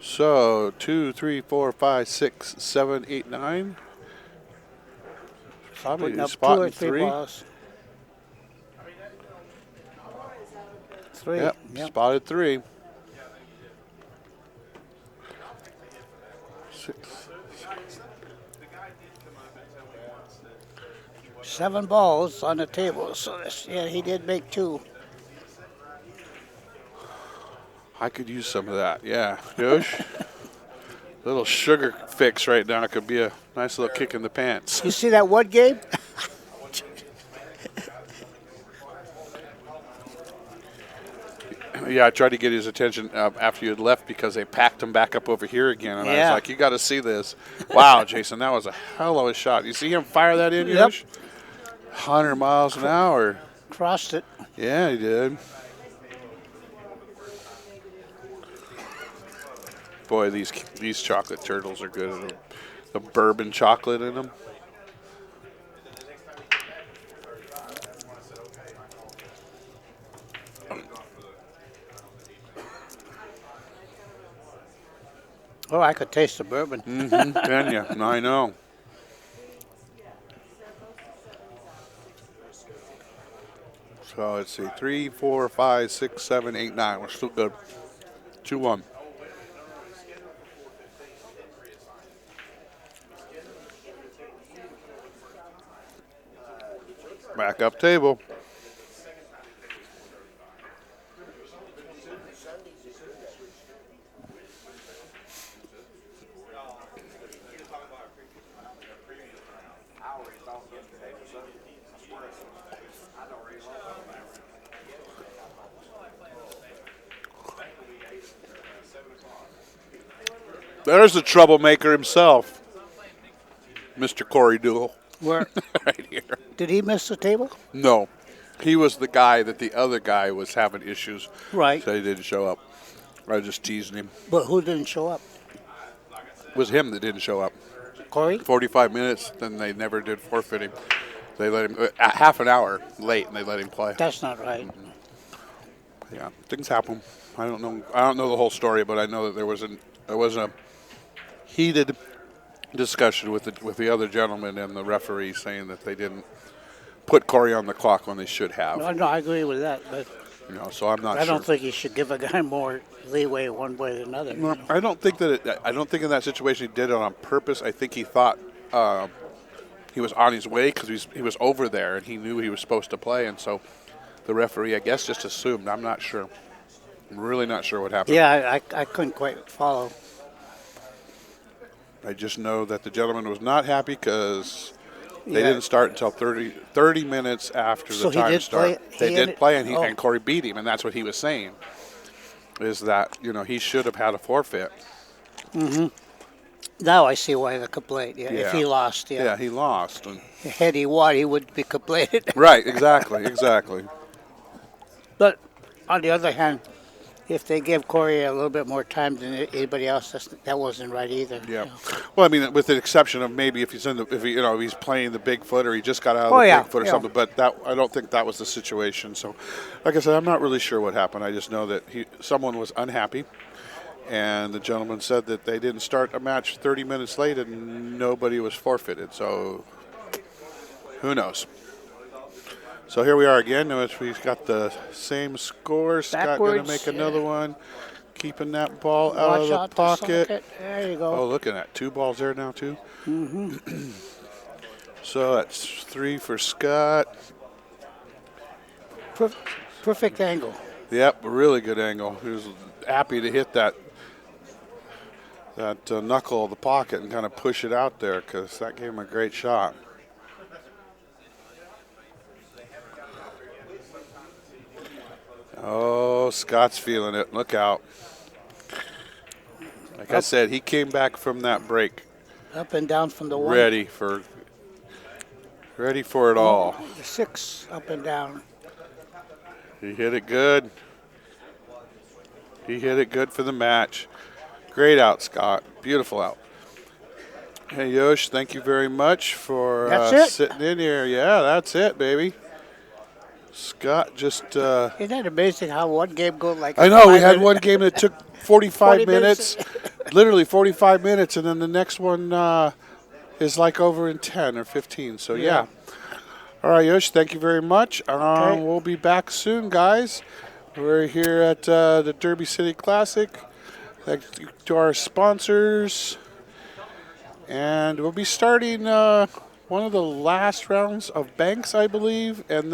A: So 2, 3, 4, 5, 6, 7, 8, 9. Probably
B: Putting up 2
A: spotting
B: or 3
A: 3.
B: balls. 3.
A: Yep, spotted 3. 6.
B: 7 balls on the table. So yeah, he did make 2.
A: I could use some of that. Yeah, Josh. Little sugar fix right now could be a nice little kick in the pants.
B: You see that one game?
A: Yeah, I tried to get his attention after you had left because they packed him back up over here again, and I was
B: Yeah.
A: like, "You got to see this!" Wow, Jayson, that was a hell of a shot. You see him fire that in,
B: Yep.
A: Josh? 100 miles an hour.
B: Crossed it.
A: Yeah, he did. Boy, these chocolate turtles are good. The bourbon chocolate in them.
B: Oh, I could taste the bourbon.
A: Can you? I know. So let's see, 3, 4, 5, 6, 7, 8, 9. We're still good. 2-1. Back up table. There's the troublemaker himself, Mr. Corey Dool,
B: Where
A: right here.
B: did he miss the table?
A: No, he was the guy that the other guy was having issues,
B: Right.
A: so he didn't show up. I was just teasing him.
B: But who didn't show up?
A: It was him that didn't show up.
B: Corey?
A: 45 minutes, then they never did forfeit him. They let him half an hour late, and they let him play.
B: That's not right.
A: Yeah, things happen. I don't know. I don't know the whole story, but I know that there was a heated discussion with the other gentleman and the referee saying that they didn't put Corey on the clock when they should have.
B: No, I agree with that, but
A: So I'm not
B: I
A: sure.
B: don't think you should give a guy more leeway one way than another.
A: No, I don't think that. I don't think in that situation he did it on purpose. I think he thought he was on his way because he was over there and he knew he was supposed to play, and so the referee, I guess, just assumed. I'm not sure. I'm really not sure what happened.
B: Yeah, I couldn't quite follow.
A: I just know that the gentleman was not happy because they
B: Yeah.
A: didn't start until 30 minutes after
B: So
A: the
B: he
A: time
B: did
A: start.
B: play-
A: They
B: he
A: did
B: ended-
A: play,
B: oh.
A: and Corey beat him, and that's what he was saying, is that, he should have had a forfeit.
B: Now I see why the complaint. Yeah, if he lost,
A: Yeah, he lost. And,
B: had he won, he would be complaining.
A: right, exactly.
B: But on the other hand, if they give Corey a little bit more time than anybody else, that wasn't right either.
A: Yeah.
B: You know.
A: Well, I mean, with the exception of maybe if he's if he's playing the Bigfoot or he just got out of
B: Oh,
A: the
B: yeah,
A: Bigfoot or
B: yeah.
A: something, but I don't think that was the situation. So, like I said, I'm not really sure what happened. I just know that someone was unhappy, and the gentleman said that they didn't start a match 30 minutes late and nobody was forfeited. So, who knows? So here we are again. We've got the same score. Scott going to
B: Backwards,
A: make another one, keeping that ball out
B: Watch
A: of the
B: out
A: pocket.
B: socket. There you
A: Oh,
B: go.
A: look at that. 2 balls there now, too. Mm-hmm. So that's 3 for Scott.
B: Perfect angle.
A: Yep, a really good angle. He was happy to hit that knuckle of the pocket and kind of push it out there because that gave him a great shot. Oh, Scott's feeling it. Look out. Like I said, he came back from that break
B: Up and down from the one.
A: ready for it all.
B: The 6 up and down.
A: He hit it good. He hit it good for the match. Great out, Scott. Beautiful out. Hey, Yosh, thank you very much for
B: That's it?
A: sitting in here. Yeah, that's it, baby. Scott just...
B: Isn't that amazing how one game goes like
A: I know, we
B: 5
A: had
B: minutes?
A: one game that took 45
B: 40
A: minutes. Literally 45 minutes, and then the next one is like over in 10 or 15. So, yeah. All right, Yosh, thank you very much.
B: Okay.
A: We'll be back soon, guys. We're here at the Derby City Classic. Thanks to our sponsors. And we'll be starting one of the last rounds of Banks, I believe, and then